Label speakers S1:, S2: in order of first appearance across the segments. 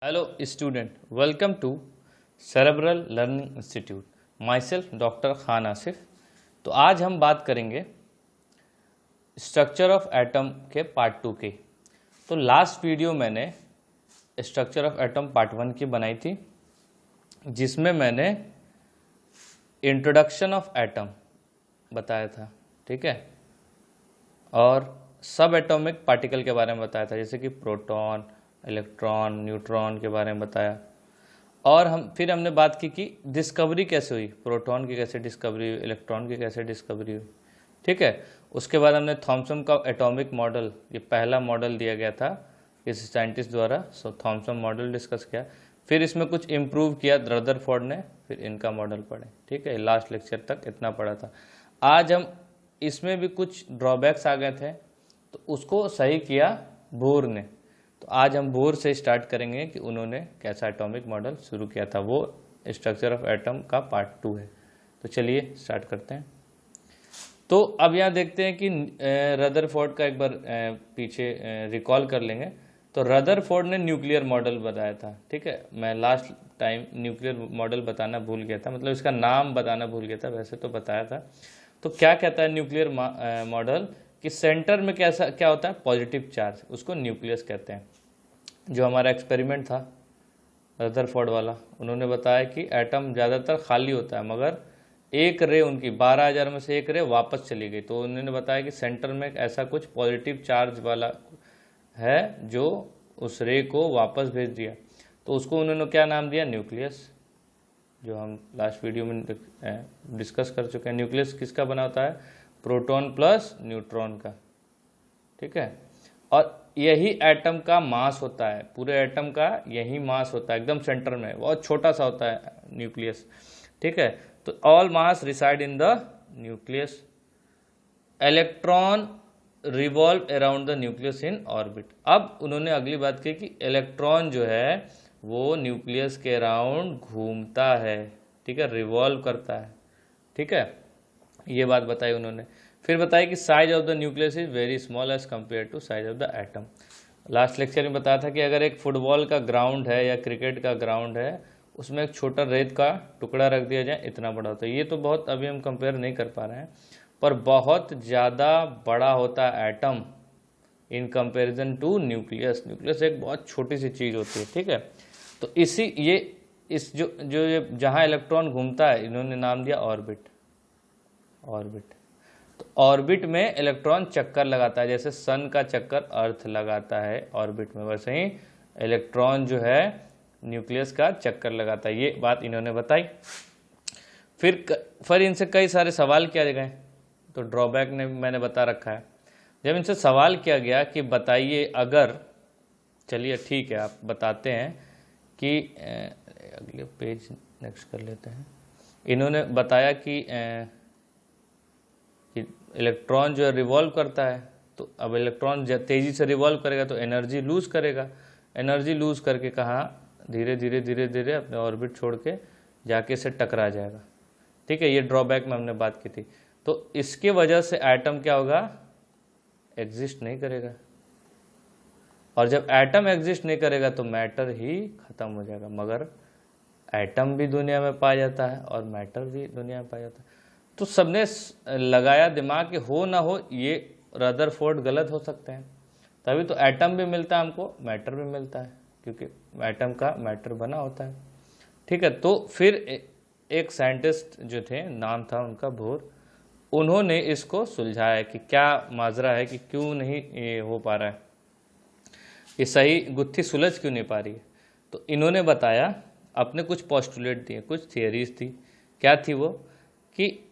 S1: Hello student, welcome to Cerebral Learning Institute. Myself doctor Khan Asif. तो आज हम बात करेंगे स्ट्रक्चर ऑफ एटम के पार्ट 2 की। तो लास्ट वीडियो मैंने स्ट्रक्चर ऑफ एटम पार्ट 1 की बनाई थी, जिसमें मैंने इंट्रोडक्शन ऑफ एटम बताया था, ठीक है, और सब एटॉमिक पार्टिकल के बारे में बताया था, जैसे कि प्रोटॉन, इलेक्ट्रॉन, न्यूट्रॉन के बारे में बताया। और फिर हमने बात की कि डिस्कवरी कैसे हुई, प्रोटॉन की कैसे डिस्कवरी हुई, इलेक्ट्रॉन की कैसे डिस्कवरी हुई, ठीक है। उसके बाद हमने थॉमसन का एटॉमिक मॉडल, ये पहला मॉडल दिया गया था किसी साइंटिस्ट द्वारा, सो थॉमसन मॉडल डिस्कस किया। फिर इसमें कुछ इम्प्रूव किया रदरफोर्ड ने, फिर इनका मॉडल पढ़े, ठीक है। लास्ट लेक्चर तक इतना पढ़ा था। आज हम इसमें भी कुछ ड्रॉबैक्स आ गए थे, तो उसको सही किया बोर ने। तो आज हम बोर से स्टार्ट करेंगे कि उन्होंने कैसा एटॉमिक मॉडल शुरू किया था, वो स्ट्रक्चर ऑफ एटम का पार्ट 2 है। तो चलिए स्टार्ट करते हैं। तो अब यहाँ देखते हैं कि रदरफोर्ड का एक बार पीछे रिकॉल कर लेंगे। तो रदरफोर्ड ने न्यूक्लियर मॉडल बताया था, ठीक है। मैं लास्ट टाइम न्यूक्लियर मॉडल बताना भूल गया था, मतलब इसका नाम बताना भूल गया था, वैसे तो बताया था। तो क्या कहता है न्यूक्लियर मॉडल कि सेंटर में क्या होता है, पॉजिटिव चार्ज, उसको न्यूक्लियस कहते हैं। जो हमारा एक्सपेरिमेंट था रदरफोर्ड वाला, उन्होंने बताया कि एटम ज़्यादातर खाली होता है, मगर एक रे उनकी 12,000 में से एक रे वापस चली गई। तो उन्होंने बताया कि सेंटर में ऐसा कुछ पॉजिटिव चार्ज वाला है जो उस रे को वापस भेज दिया। तो उसको उन्होंने क्या नाम दिया, न्यूक्लियस, जो हम लास्ट वीडियो में डिस्कस कर चुके हैं। न्यूक्लियस किसका बना होता है, प्रोटॉन प्लस न्यूट्रॉन का, ठीक है। और यही एटम का मास होता है, पूरे एटम का यही मास होता है, एकदम सेंटर में, बहुत छोटा सा होता है न्यूक्लियस, ठीक है। तो all mass reside in the nucleus. Electron revolve around the nucleus in orbit. अब उन्होंने अगली बात की कि इलेक्ट्रॉन जो है वो न्यूक्लियस के अराउंड घूमता है, ठीक है, रिवॉल्व करता है, ठीक है। ये बात बताई उन्होंने। फिर बताया कि size of the nucleus is very small as compare to size of the atom. Last lecture में बताया था कि अगर एक फुटबॉल का ग्राउंड है या क्रिकेट का ग्राउंड है, उसमें एक छोटा रेत का टुकड़ा रख दिया जाए, इतना बड़ा होता है। ये तो बहुत अभी हम कंपेयर नहीं कर पा रहे हैं, पर बहुत ज़्यादा बड़ा होता है atom in comparison to nucleus. Nucleus एक बहुत छोटी सी चीज़ होती है, ठीक है। तो इस जो जहाँ इलेक्ट्रॉन घूमता है, इन्होंने नाम दिया ऑर्बिट। तो ऑर्बिट में इलेक्ट्रॉन चक्कर लगाता है, जैसे सन का चक्कर अर्थ लगाता है ऑर्बिट में, वैसे ही इलेक्ट्रॉन जो है न्यूक्लियस का चक्कर लगाता है। ये बात इन्होंने बताई। फिर इनसे कई सारे सवाल किए गए। तो ड्रॉबैक ने मैंने बता रखा है। जब इनसे सवाल किया गया कि बताइए अगर, चलिए ठीक है आप बताते हैं कि अगले पेज नेक्स्ट कर लेते हैं। इन्होंने बताया कि इलेक्ट्रॉन जो है रिवॉल्व करता है, तो अब इलेक्ट्रॉन तेज़ी से रिवॉल्व करेगा तो एनर्जी लूज करेगा। एनर्जी लूज करके कहाँ, धीरे धीरे अपने ऑर्बिट छोड़ के जाके से टकरा जाएगा, ठीक है। ये ड्रॉबैक में हमने बात की थी। तो इसके वजह से एटम क्या होगा, एग्जिस्ट नहीं करेगा। और जब एटम एग्जिस्ट नहीं करेगा तो मैटर ही खत्म हो जाएगा। मगर एटम भी दुनिया में पाया जाता है और मैटर भी दुनिया में पाया जाता है। तो सबने लगाया दिमाग कि हो ना हो, ये रदरफोर्ड गलत हो सकते हैं, तभी तो एटम भी मिलता है हमको, मैटर भी मिलता है, क्योंकि एटम का मैटर बना होता है, ठीक है। तो फिर एक साइंटिस्ट जो थे, नाम था उनका बोर, उन्होंने इसको सुलझाया कि क्या माजरा है, कि क्यों नहीं ये हो पा रहा है, ये सही गुत्थी सुलझ क्यों नहीं पा रही है। तो इन्होंने बताया, अपने कुछ पोस्टुलेट दिए, कुछ थियरीज थी। क्या थी वो, कि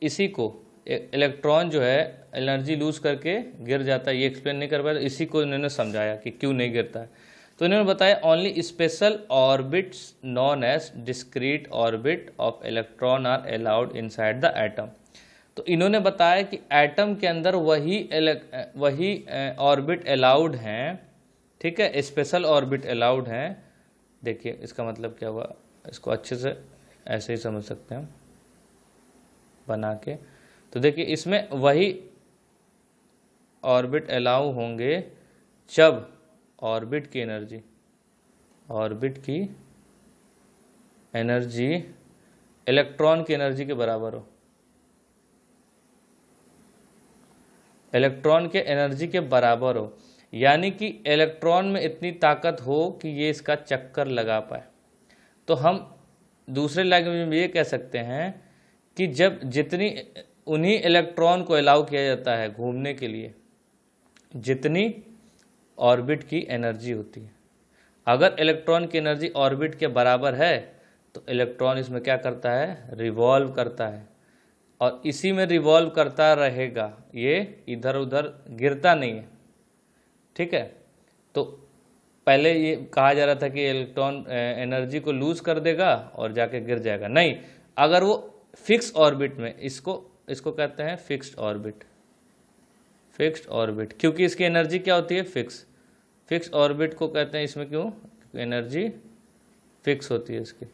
S1: इसी को इलेक्ट्रॉन जो है एनर्जी लूज करके गिर जाता है, ये एक्सप्लेन नहीं कर पाया, तो इसी को इन्होंने समझाया कि क्यों नहीं गिरता है। तो इन्होंने बताया only special orbits known as discrete orbit of electron are allowed inside the atom. तो इन्होंने बताया कि एटम के अंदर वही ऑर्बिट अलाउड हैं, ठीक है, स्पेशल ऑर्बिट अलाउड हैं। देखिए इसका मतलब क्या हुआ, इसको अच्छे से ऐसे ही समझ सकते हैं बना के। तो देखिए इसमें वही ऑर्बिट अलाउ होंगे जब ऑर्बिट की एनर्जी ऑर्बिट की एनर्जी इलेक्ट्रॉन की एनर्जी के बराबर हो, इलेक्ट्रॉन के एनर्जी के बराबर हो, यानी कि इलेक्ट्रॉन में इतनी ताकत हो कि ये इसका चक्कर लगा पाए। तो हम दूसरे लैंग्वेज में ये कह सकते हैं कि जब जितनी उन्हीं इलेक्ट्रॉन को अलाउ किया जाता है घूमने के लिए जितनी ऑर्बिट की एनर्जी होती है। अगर इलेक्ट्रॉन की एनर्जी ऑर्बिट के बराबर है तो इलेक्ट्रॉन इसमें क्या करता है, रिवॉल्व करता है, और इसी में रिवॉल्व करता रहेगा, ये इधर उधर गिरता नहीं है। ठीक है, तो पहले ये कहा जा रहा था कि इलेक्ट्रॉन एनर्जी को लूज कर देगा और जाके गिर जाएगा, नहीं, अगर वो फिक्स ऑर्बिट में, इसको कहते हैं फिक्स्ड ऑर्बिट, फिक्स्ड ऑर्बिट, क्योंकि इसकी एनर्जी क्या होती है, फिक्स ऑर्बिट को कहते हैं इसमें, क्यों, एनर्जी फिक्स होती है, इसकी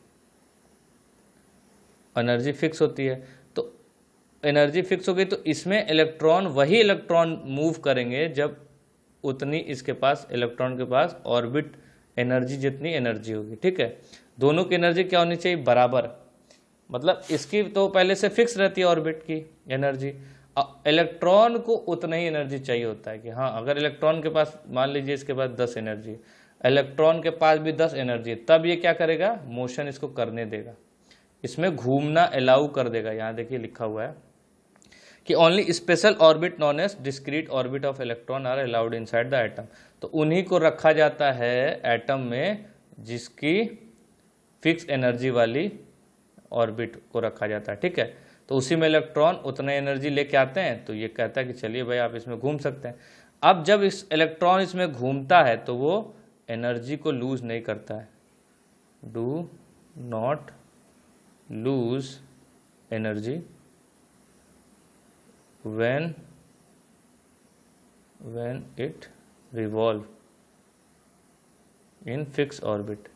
S1: एनर्जी फिक्स होती है। तो एनर्जी फिक्स हो गई तो इसमें इलेक्ट्रॉन, वही इलेक्ट्रॉन मूव करेंगे जब उतनी इसके पास, इलेक्ट्रॉन के पास ऑर्बिट एनर्जी जितनी एनर्जी होगी। ठीक है, दोनों की एनर्जी क्या होनी चाहिए, बराबर, मतलब इसकी तो पहले से फिक्स रहती है ऑर्बिट की एनर्जी, इलेक्ट्रॉन को उतना ही एनर्जी चाहिए होता है कि हाँ, अगर इलेक्ट्रॉन के पास, मान लीजिए इसके पास 10 एनर्जी, इलेक्ट्रॉन के पास भी 10 एनर्जी है, तब ये क्या करेगा, मोशन इसको करने देगा, इसमें घूमना अलाउ कर देगा। यहाँ देखिए लिखा हुआ है कि only special orbit known as discrete orbit of electron are allowed inside the atom. तो उन्हीं को रखा जाता है एटम में जिसकी फिक्स एनर्जी वाली ऑर्बिट को रखा जाता है। ठीक है, तो उसी में इलेक्ट्रॉन उतना एनर्जी लेके आते हैं, तो ये कहता है कि चलिए भाई आप इसमें घूम सकते हैं। अब जब इस इलेक्ट्रॉन इसमें घूमता है तो वो एनर्जी को लूज नहीं करता है, do not lose energy when it revolve in fixed orbit,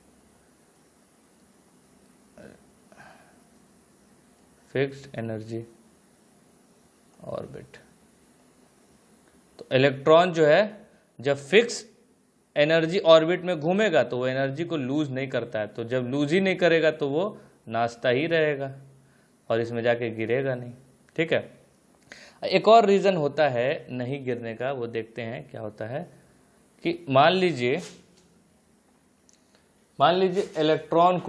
S1: fixed energy orbit। तो इलेक्ट्रॉन जो है जब फिक्स एनर्जी ऑर्बिट में घूमेगा तो वो एनर्जी को लूज नहीं करता है, तो जब लूज ही नहीं करेगा तो वो नाचता ही रहेगा और इसमें जाके गिरेगा नहीं। ठीक है, एक और रीज़न होता है नहीं गिरने का, वो देखते हैं क्या होता है कि मान लीजिए इलेक्ट्रॉन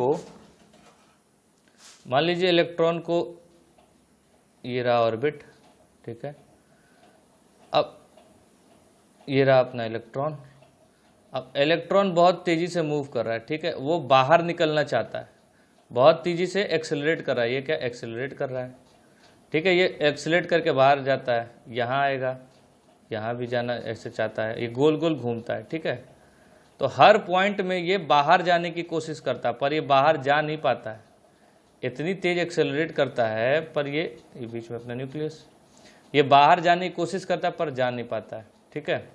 S1: को ये रहा ऑर्बिट। ठीक है, अब ये रहा अपना इलेक्ट्रॉन, अब इलेक्ट्रॉन बहुत तेज़ी से मूव कर रहा है। ठीक है, वो बाहर निकलना चाहता है, बहुत तेज़ी से एक्सेलरेट कर रहा है, ये क्या एक्सेलरेट कर रहा है। ठीक है, ये एक्सेलरेट करके बाहर जाता है, यहाँ आएगा, यहाँ भी जाना ऐसे चाहता है, ये गोल गोल घूमता है। ठीक है, तो हर पॉइंट में ये बाहर जाने की कोशिश करता है पर ये बाहर जा नहीं पाता है, इतनी तेज एक्सेलरेट करता है, पर ये बीच में अपना न्यूक्लियस, ये बाहर जाने की कोशिश करता है पर जा नहीं पाता है। ठीक है,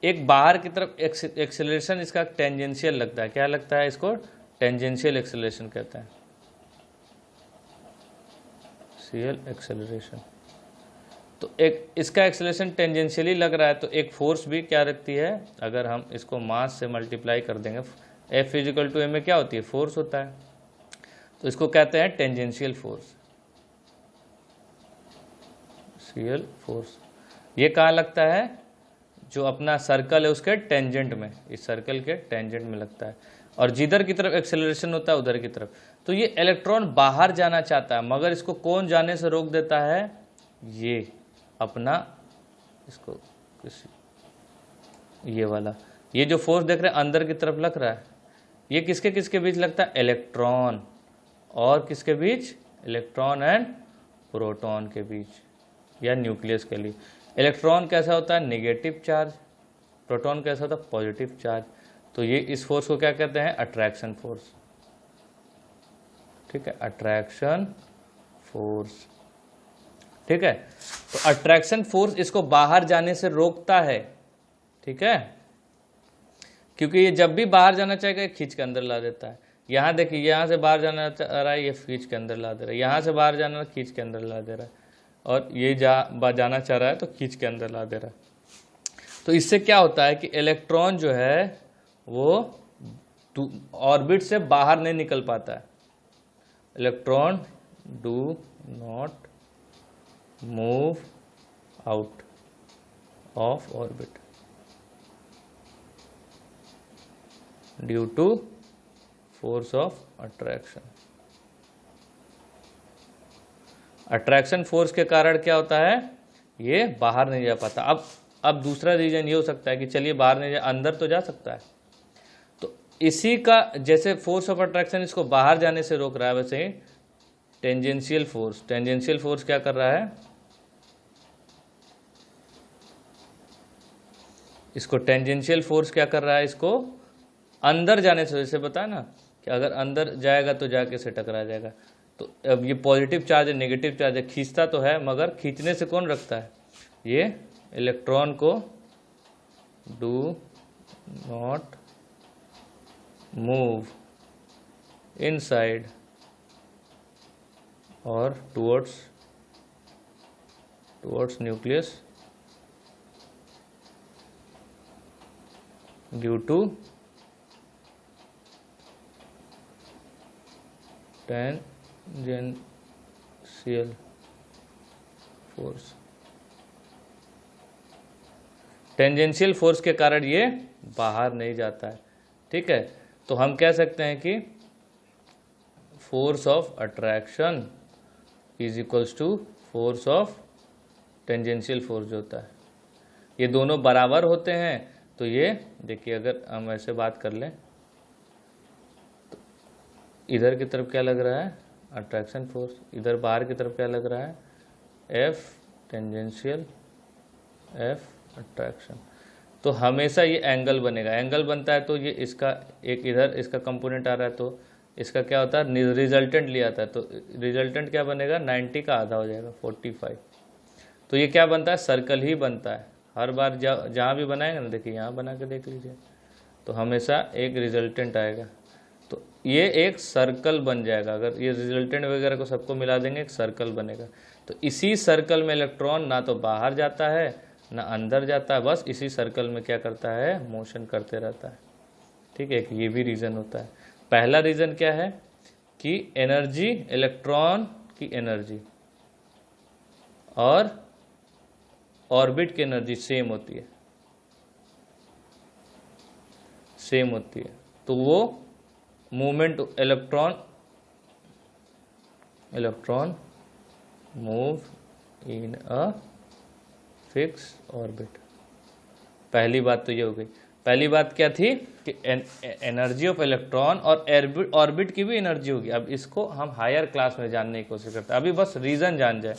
S1: एक बाहर की तरफ एक्सेलरेशन इसका टेंजेंशियल लगता है, क्या लगता है, इसको टेंजेंशियल एक्सेलरेशन कहते हैं, एक्सेलरेशन। तो एक इसका एक्सेलरेशन टेंजेंशियली लग रहा है, तो एक फोर्स भी क्या रखती है, अगर हम इसको मास से मल्टीप्लाई कर देंगे, F इजिकल टू m में क्या होती है, फोर्स होता है, तो इसको कहते हैं टेंजेंशियल फोर्स, सीएल फोर्स। ये कहाँ लगता है, जो अपना सर्कल है उसके टेंजेंट में, इस सर्कल के टेंजेंट में लगता है, और जिधर की तरफ एक्सेलरेशन होता है उधर की तरफ। तो ये इलेक्ट्रॉन बाहर जाना चाहता है, मगर इसको कौन जाने से रोक देता है, ये अपना, इसको ये वाला, ये जो फोर्स देख रहे हैं अंदर की तरफ लग रहा है, ये किसके किसके बीच लगता है, इलेक्ट्रॉन और किसके बीच, इलेक्ट्रॉन एंड प्रोटॉन के बीच या न्यूक्लियस के लिए। इलेक्ट्रॉन कैसा होता है, नेगेटिव चार्ज, प्रोटॉन कैसा होता है, पॉजिटिव चार्ज। तो ये इस फोर्स को क्या कहते हैं, अट्रैक्शन फोर्स। ठीक है, अट्रैक्शन फोर्स। ठीक है, तो अट्रैक्शन फोर्स इसको बाहर जाने से रोकता है। ठीक है, क्योंकि ये जब भी बाहर जाना चाहेगा खींच के अंदर ला देता है। यहाँ देखिए, यहाँ से बाहर जाना चाह रहा है, ये खींच के अंदर ला दे रहा है, यहाँ से बाहर जाना खींच के अंदर ला दे रहा है, और ये जाना चाह रहा है तो खींच के अंदर ला दे रहा है। तो इससे क्या होता है कि इलेक्ट्रॉन जो है वो ऑर्बिट से बाहर नहीं निकल पाता है। Electron do not move out of orbit due to force of attraction. Attraction force के कारण क्या होता है, ये बाहर नहीं जा पाता। अब दूसरा रीजन ये हो सकता है कि चलिए बाहर नहीं जा, अंदर तो जा सकता है। तो इसी का जैसे फोर्स ऑफ अट्रैक्शन इसको बाहर जाने से रोक रहा है, वैसे ही टेंजेंशियल फोर्स क्या कर रहा है, इसको टेंजेंशियल फोर्स क्या कर रहा है, इसको अंदर जाने से, जैसे बताया ना कि अगर अंदर जाएगा तो जाके से टकरा जाएगा। तो अब ये पॉजिटिव चार्ज है, नेगेटिव चार्ज है, खींचता तो है मगर खींचने से कौन रखता है, ये इलेक्ट्रॉन को डू नॉट मूव इनसाइड और towards nucleus due to tangential force. Tangential force के कारण ये बाहर नहीं जाता है। ठीक है, तो हम कह सकते हैं कि force of attraction is equals to force of tangential force जो होता है, ये दोनों बराबर होते हैं। तो ये देखिए, अगर हम ऐसे बात कर लें तो इधर की तरफ क्या लग रहा है, अट्रैक्शन फोर्स, इधर बाहर की तरफ क्या लग रहा है, एफ टेंजेंशियल, एफ अट्रैक्शन। तो हमेशा ये एंगल बनेगा, एंगल बनता है तो ये इसका एक इधर इसका कंपोनेंट आ रहा है तो इसका क्या होता है, रिजल्टेंट लिया था, तो रिजल्टेंट क्या बनेगा, 90 का आधा हो जाएगा 45। तो ये क्या बनता है, सर्कल ही बनता है हर बार। जहाँ भी बनाएंगे ना, देखिए यहाँ बना के देख लीजिए, तो हमेशा एक रिजल्टेंट आएगा, तो ये एक सर्कल बन जाएगा। अगर ये रिजल्टेंट वगैरह को सबको मिला देंगे, एक सर्कल बनेगा। तो इसी सर्कल में इलेक्ट्रॉन ना तो बाहर जाता है ना अंदर जाता है, बस इसी सर्कल में क्या करता है, मोशन करते रहता है। ठीक है, ये भी रीज़न होता है। पहला रीज़न क्या है कि एनर्जी, इलेक्ट्रॉन की एनर्जी और ऑर्बिट की एनर्जी सेम होती है, सेम होती है। तो वो movement, electron move in a fix orbit. पहली बात तो ये हो गई। पहली बात क्या थी कि एनर्जी ऑफ इलेक्ट्रॉन और ऑर्बिट की भी एनर्जी होगी। अब इसको हम हायर क्लास में जानने की कोशिश करते हैं, अभी बस रीज़न जान जाए।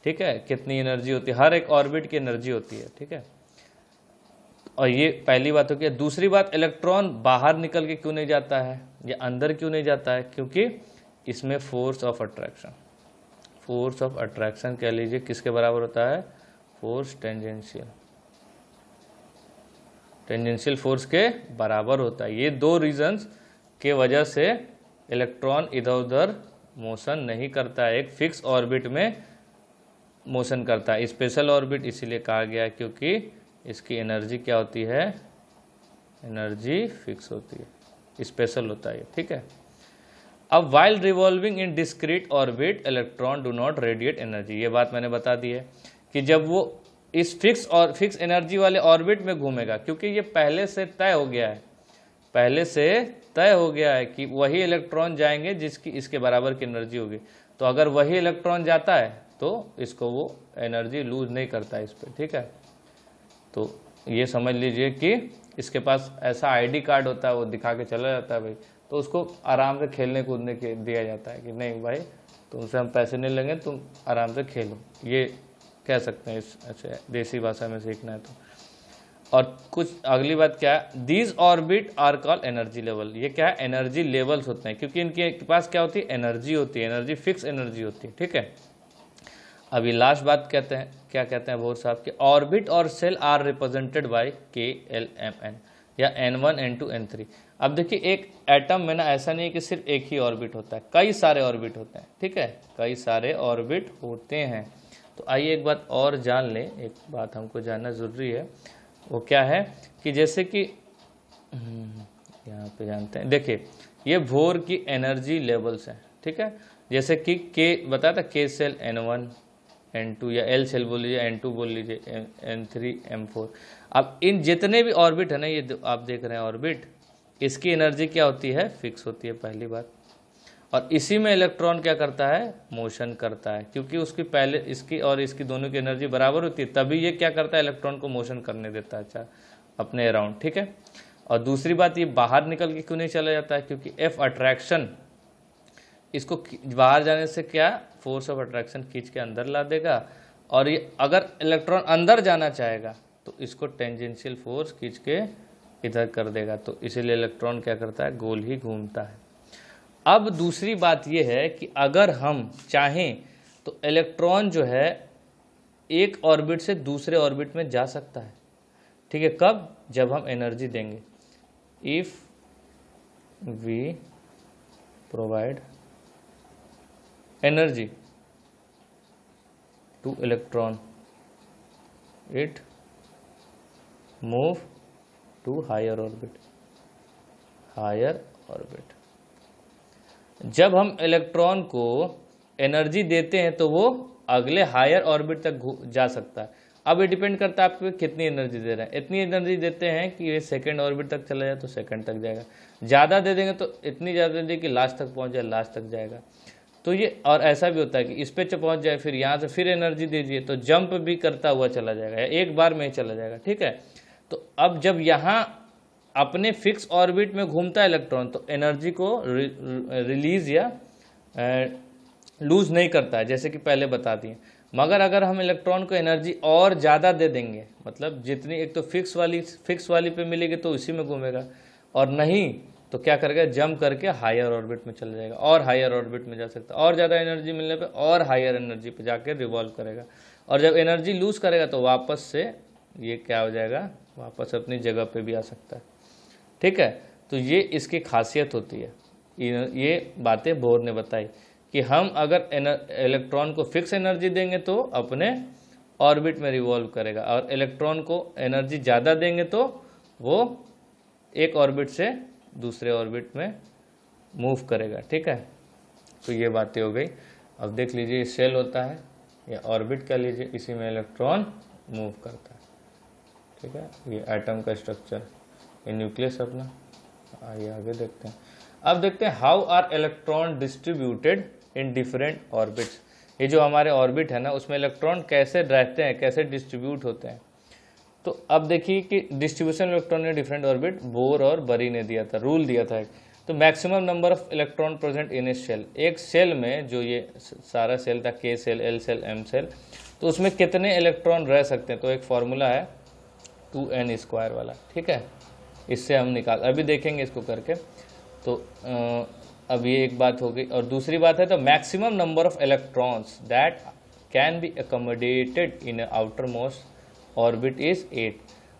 S1: ठीक है, कितनी एनर्जी होती है, हर एक ऑर्बिट की एनर्जी होती है। ठीक है, और ये पहली बात हो गई। दूसरी बात, इलेक्ट्रॉन बाहर निकल के क्यों नहीं जाता है या अंदर क्यों नहीं जाता है, क्योंकि इसमें force of attraction, force of attraction कह लीजिए किसके बराबर होता है, फोर्स टेंजेंशियल फोर्स के बराबर होता है। ये दो रीजंस के वजह से इलेक्ट्रॉन इधर उधर मोशन नहीं करता है, एक फिक्स ऑर्बिट में मोशन करता है। स्पेशल ऑर्बिट इसीलिए कहा गया है क्योंकि इसकी एनर्जी क्या होती है, एनर्जी फिक्स होती है, स्पेशल होता है। ठीक है, अब while revolving in discrete orbit electron do not radiate energy, ये बात मैंने बता दी है कि जब वो इस फिक्स एनर्जी वाले ऑर्बिट में घूमेगा, क्योंकि ये पहले से तय हो गया है, पहले से तय हो गया है कि वही इलेक्ट्रॉन जाएंगे जिसकी इसके बराबर की एनर्जी होगी। तो अगर वही इलेक्ट्रॉन जाता है तो इसको वो एनर्जी लूज नहीं करता है इस पर। ठीक है, तो ये समझ लीजिए कि इसके पास ऐसा आईडी कार्ड होता है, वो दिखा के चला जाता है भाई, तो उसको आराम से खेलने कूदने के दिया जाता है कि नहीं भाई तुमसे हम पैसे नहीं लेंगे, तुम आराम से खेलो, ये कह सकते हैं इस ऐसे देसी भाषा में सीखना है तो। और कुछ अगली बात क्या है, these orbit are called energy level, ये क्या है, एनर्जी लेवल्स होते हैं क्योंकि इनके पास क्या होती है, एनर्जी होती है, एनर्जी फिक्स एनर्जी होती है। ठीक है, अभी लास्ट बात कहते हैं, क्या कहते हैं बोर साहब के, ऑर्बिट और shell are represented by KLMN या N1 N2 N3। अब देखिए एक एटम में ना ऐसा नहीं है कि सिर्फ एक ही ऑर्बिट होता है, कई सारे ऑर्बिट होते हैं। ठीक है, कई सारे ऑर्बिट होते हैं। तो आइए एक बात और जान लें, एक बात हमको जानना ज़रूरी है, वो क्या है कि जैसे कि यहाँ पे जानते हैं, देखिए ये बोर की एनर्जी लेवल्स हैं, ठीक है। जैसे कि के बताया था, के सेल N1 N2 या L सेल बोल लीजिए, N2 बोल लीजिए, N3 M4। अब इन जितने भी ऑर्बिट है ना, ये आप देख रहे हैं ऑर्बिट, इसकी एनर्जी क्या होती है, फिक्स होती है पहली बात। और इसी में इलेक्ट्रॉन क्या करता है, मोशन करता है, क्योंकि उसकी पहले इसकी और इसकी दोनों की एनर्जी बराबर होती है, तभी ये क्या करता है, इलेक्ट्रॉन को मोशन करने देता है अच्छा अपने अराउंड, ठीक है। और दूसरी बात, ये बाहर निकल के क्यों नहीं चला जाता है, क्योंकि एफ अट्रैक्शन इसको बाहर जाने से क्या, फोर्स ऑफ अट्रैक्शन खींच के अंदर ला देगा। और ये अगर इलेक्ट्रॉन अंदर जाना चाहेगा तो इसको टेंजेंशियल फोर्स खींच के इधर कर देगा, तो इसीलिए इलेक्ट्रॉन क्या करता है, गोल ही घूमता है। अब दूसरी बात यह है कि अगर हम चाहें तो इलेक्ट्रॉन जो है एक ऑर्बिट से दूसरे ऑर्बिट में जा सकता है, ठीक है। कब, जब हम एनर्जी देंगे। If we provide energy to electron, it move to higher orbit, higher orbit. जब हम इलेक्ट्रॉन को एनर्जी देते हैं तो वो अगले हायर ऑर्बिट तक जा सकता है। अब ये डिपेंड करता है आपको कितनी एनर्जी दे रहे हैं। इतनी एनर्जी देते हैं कि ये सेकंड ऑर्बिट तक चला जाए तो सेकंड तक जाएगा, ज़्यादा दे देंगे तो इतनी ज़्यादा दे कि लास्ट तक पहुंच जाए, लास्ट तक जाएगा। तो ये, और ऐसा भी होता है कि इस पे पहुंच जाए, फिर यहाँ से फिर एनर्जी दीजिए तो जंप भी करता हुआ चला जाएगा, या एक बार में ही चला जाएगा, ठीक है। तो अब जब यहाँ अपने फिक्स ऑर्बिट में घूमता है इलेक्ट्रॉन तो एनर्जी को रिलीज या लूज नहीं करता है, जैसे कि पहले बता दिए। मगर अगर हम इलेक्ट्रॉन को एनर्जी और ज़्यादा दे देंगे, मतलब जितनी, एक तो फिक्स वाली पे मिलेगी तो इसी में घूमेगा, और नहीं तो क्या करेगा, जंप करके हायर ऑर्बिट में चला जाएगा, और हायर ऑर्बिट में जा सकता है, और ज़्यादा एनर्जी मिलने पे और हायर एनर्जी पे जाके रिवॉल्व करेगा। और जब एनर्जी लूज करेगा तो वापस से ये क्या हो जाएगा, वापस अपनी जगह पे भी आ सकता है, ठीक है। तो ये इसकी खासियत होती है। ये बातें बोर ने बताई कि हम अगर इलेक्ट्रॉन को फिक्स एनर्जी देंगे तो अपने ऑर्बिट में रिवॉल्व करेगा, और इलेक्ट्रॉन को एनर्जी ज़्यादा देंगे तो वो एक ऑर्बिट से दूसरे ऑर्बिट में मूव करेगा, ठीक है। तो ये बातें हो गई। अब देख लीजिए, सेल होता है या ऑर्बिट कह लीजिए, इसी में इलेक्ट्रॉन मूव करता है, ठीक है। ये एटम का स्ट्रक्चर, ये न्यूक्लियस अपना। आइए आगे देखते हैं। अब देखते हैं how are electron distributed in different orbits. ये जो हमारे ऑर्बिट है ना, उसमें इलेक्ट्रॉन कैसे रहते हैं, कैसे डिस्ट्रीब्यूट होते हैं। तो अब देखिए कि distribution electron in different orbit, bore और बरी ने दिया था, रूल दिया था एक। तो maximum number of electron present in a shell, एक सेल में जो ये सारा सेल था, K shell, L shell, M shell, तो उसमें कितने इलेक्ट्रॉन रह सकते हैं। तो एक फॉर्मूला है 2n² वाला, ठीक है। इससे हम अभी देखेंगे इसको करके। तो अब ये एक बात हो गई। और दूसरी बात है तो maximum number of electrons that can be accommodated in outer most orbit is 8।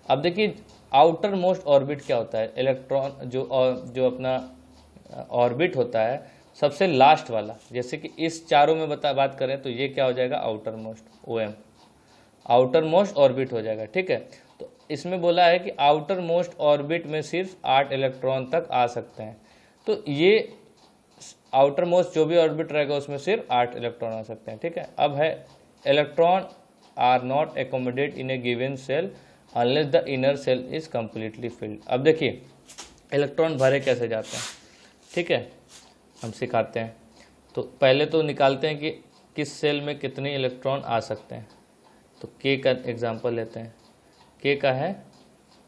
S1: अब देखिए आउटर मोस्ट ऑर्बिट क्या होता है, इलेक्ट्रॉन जो अपना ऑर्बिट होता है सबसे लास्ट वाला, जैसे कि इस चारों में बात करें तो ये क्या हो जाएगा, outer most, OM, outer most orbit हो जाएगा, ठीक है। तो इसमें बोला है कि आउटर मोस्ट ऑर्बिट में सिर्फ 8 इलेक्ट्रॉन तक आ सकते हैं। तो ये आउटर मोस्ट जो भी ऑर्बिट रहेगा उसमें सिर्फ 8 इलेक्ट्रॉन आ सकते हैं, ठीक है। अब है electron are not accommodate in a given shell unless the inner shell is completely filled. अब देखिए इलेक्ट्रॉन भरे कैसे जाते हैं, ठीक है, हम सिखाते हैं। तो पहले तो निकालते हैं कि किस सेल में कितने इलेक्ट्रॉन आ सकते हैं। तो के का एग्जांपल लेते हैं, के का है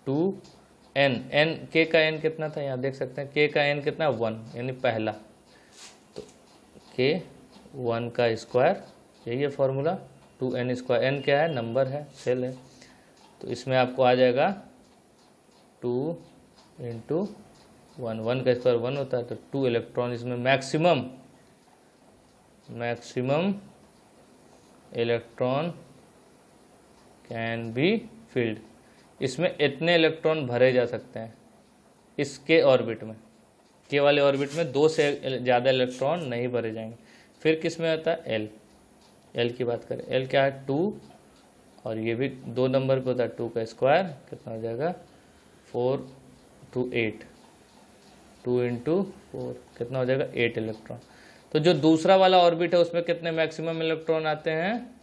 S1: 2n, के का n कितना था, यहाँ देख सकते हैं, के का n कितना, 1, यानी पहला। तो के 1 का स्क्वायर, यही है फॉर्मूला, 2n²। n क्या है, नंबर है, सेल है। तो इसमें आपको आ जाएगा 2 × 1, 1 का स्क्वायर 1 होता है, तो 2 इलेक्ट्रॉन इसमें maximum electron can be filled. इसमें इतने इलेक्ट्रॉन भरे जा सकते हैं इसके ऑर्बिट में, के वाले ऑर्बिट में 2 से ज़्यादा इलेक्ट्रॉन नहीं भरे जाएंगे। फिर किस में होता है, एल की बात करें, एल क्या है 2, और ये भी 2 नंबर पे होता है, 2 का स्क्वायर कितना हो जाएगा, 4 × 8, 2 इंटू 4 कितना हो जाएगा 8 इलेक्ट्रॉन। तो जो दूसरा वाला ऑर्बिट है उसमें कितने मैक्सिमम इलेक्ट्रॉन आते हैं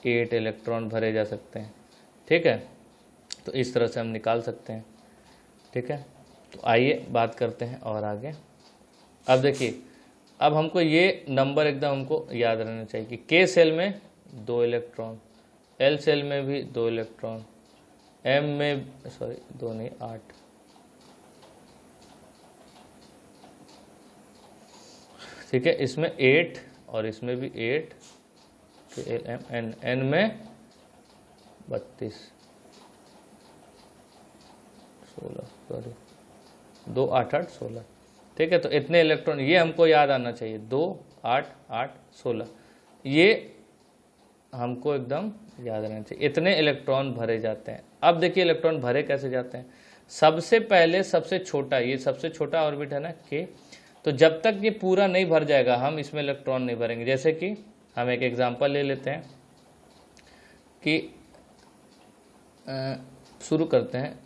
S1: 8 इलेक्ट्रॉन भरे जा सकते हैं। ठीक है, तो इस तरह से हम निकाल सकते हैं। ठीक है, तो आइए बात करते हैं और आगे। अब देखिए, अब हमको ये नंबर एकदम हमको याद रहना चाहिए कि के सेल में 2 इलेक्ट्रॉन, एल सेल में भी 2 इलेक्ट्रॉन, एम में 2 नहीं 8, ठीक है, इसमें 8 और इसमें भी 8, एम एन में 32 16 2 8 8 16। ठीक है, तो इतने इलेक्ट्रॉन ये हमको याद आना चाहिए, 2 8 8 16, ये हमको एकदम याद रहना चाहिए। इतने इलेक्ट्रॉन भरे जाते हैं। अब देखिए इलेक्ट्रॉन भरे कैसे जाते हैं। सबसे पहले सबसे छोटा, ये सबसे छोटा ऑर्बिट है ना के, तो जब तक ये पूरा नहीं भर जाएगा हम इसमें इलेक्ट्रॉन नहीं भरेंगे। जैसे कि हम एक एग्जांपल ले लेते हैं कि शुरू करते हैं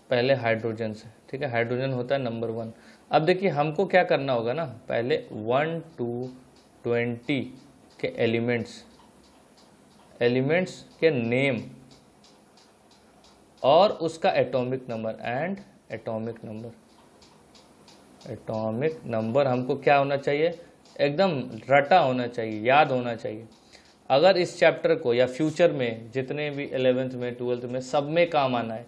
S1: पहले हाइड्रोजन से। ठीक है, हाइड्रोजन होता है नंबर 1। अब देखिए हमको क्या करना होगा ना, पहले 1 to 20 के एलिमेंट्स के नेम और उसका atomic number and atomic number हमको क्या होना चाहिए, एकदम रटा होना चाहिए, याद होना चाहिए। अगर इस चैप्टर को या फ्यूचर में जितने भी 11th में 12th में सब में काम आना है,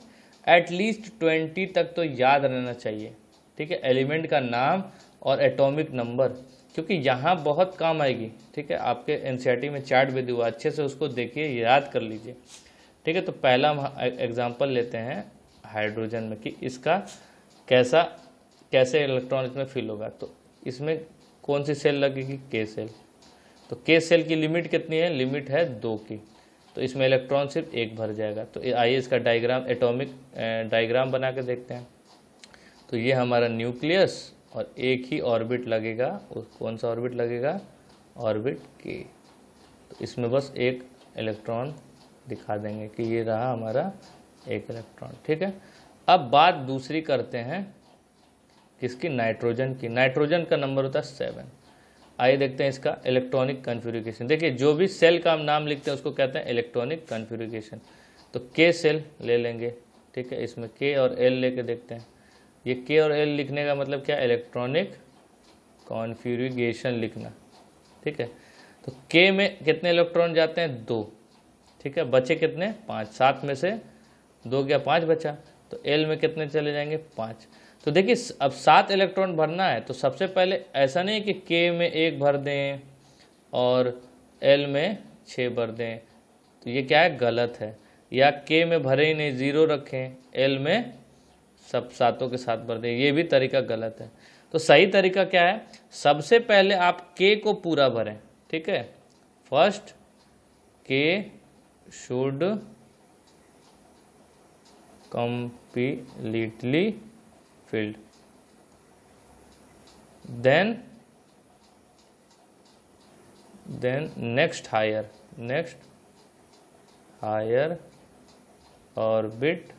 S1: एटलीस्ट 20 तक तो याद रहना चाहिए। ठीक है, एलिमेंट का नाम और एटॉमिक नंबर, क्योंकि यहाँ बहुत काम आएगी। ठीक है, आपके एनसीईआरटी में चार्ट भी दिया, अच्छे से उसको देखिए, याद कर लीजिए। ठीक है, तो पहला हम एग्जांपल लेते हैं हाइड्रोजन में कि इसका कैसे इलेक्ट्रॉन इसमें फिल होगा। तो इसमें कौन सी सेल लगेगी, के सेल। तो के सेल की लिमिट कितनी है, लिमिट है 2 की, तो इसमें इलेक्ट्रॉन सिर्फ 1 भर जाएगा। तो आइए इसका डायग्राम, एटॉमिक डायग्राम बना के देखते हैं। तो ये हमारा न्यूक्लियस और एक ही ऑर्बिट लगेगा, कौन सा ऑर्बिट लगेगा, ऑर्बिट के। तो इसमें बस एक इलेक्ट्रॉन दिखा देंगे कि ये रहा हमारा एक इलेक्ट्रॉन। ठीक है, अब बात दूसरी करते हैं किसकी, नाइट्रोजन की। नाइट्रोजन का नंबर होता है 7। आइए देखते हैं इसका इलेक्ट्रॉनिक कन्फिग्रेशन। देखिए जो भी सेल का हम नाम लिखते हैं उसको कहते हैं इलेक्ट्रॉनिक कन्फिग्रेशन। तो के सेल ले लेंगे। ठीक है, इसमें के और एल लेके देखते हैं। ये के और एल लिखने का मतलब क्या, इलेक्ट्रॉनिक कॉन्फ़िगरेशन लिखना। ठीक है, तो के में कितने इलेक्ट्रॉन जाते हैं, 2। ठीक है, बचे कितने, 5। 7 में से 2 गया, 5 बचा। तो एल में कितने चले जाएंगे, 5। तो देखिए अब 7 इलेक्ट्रॉन भरना है, तो सबसे पहले ऐसा नहीं कि के में 1 भर दें और एल में 6 भर दें, तो ये क्या है, गलत है। या के में भरे ही नहीं, 0 रखें, एल में सब 7 के साथ भर दें, ये भी तरीका गलत है। तो सही तरीका क्या है, सबसे पहले आप के को पूरा भरें। ठीक है, फर्स्ट के should completely filled, then next higher orbit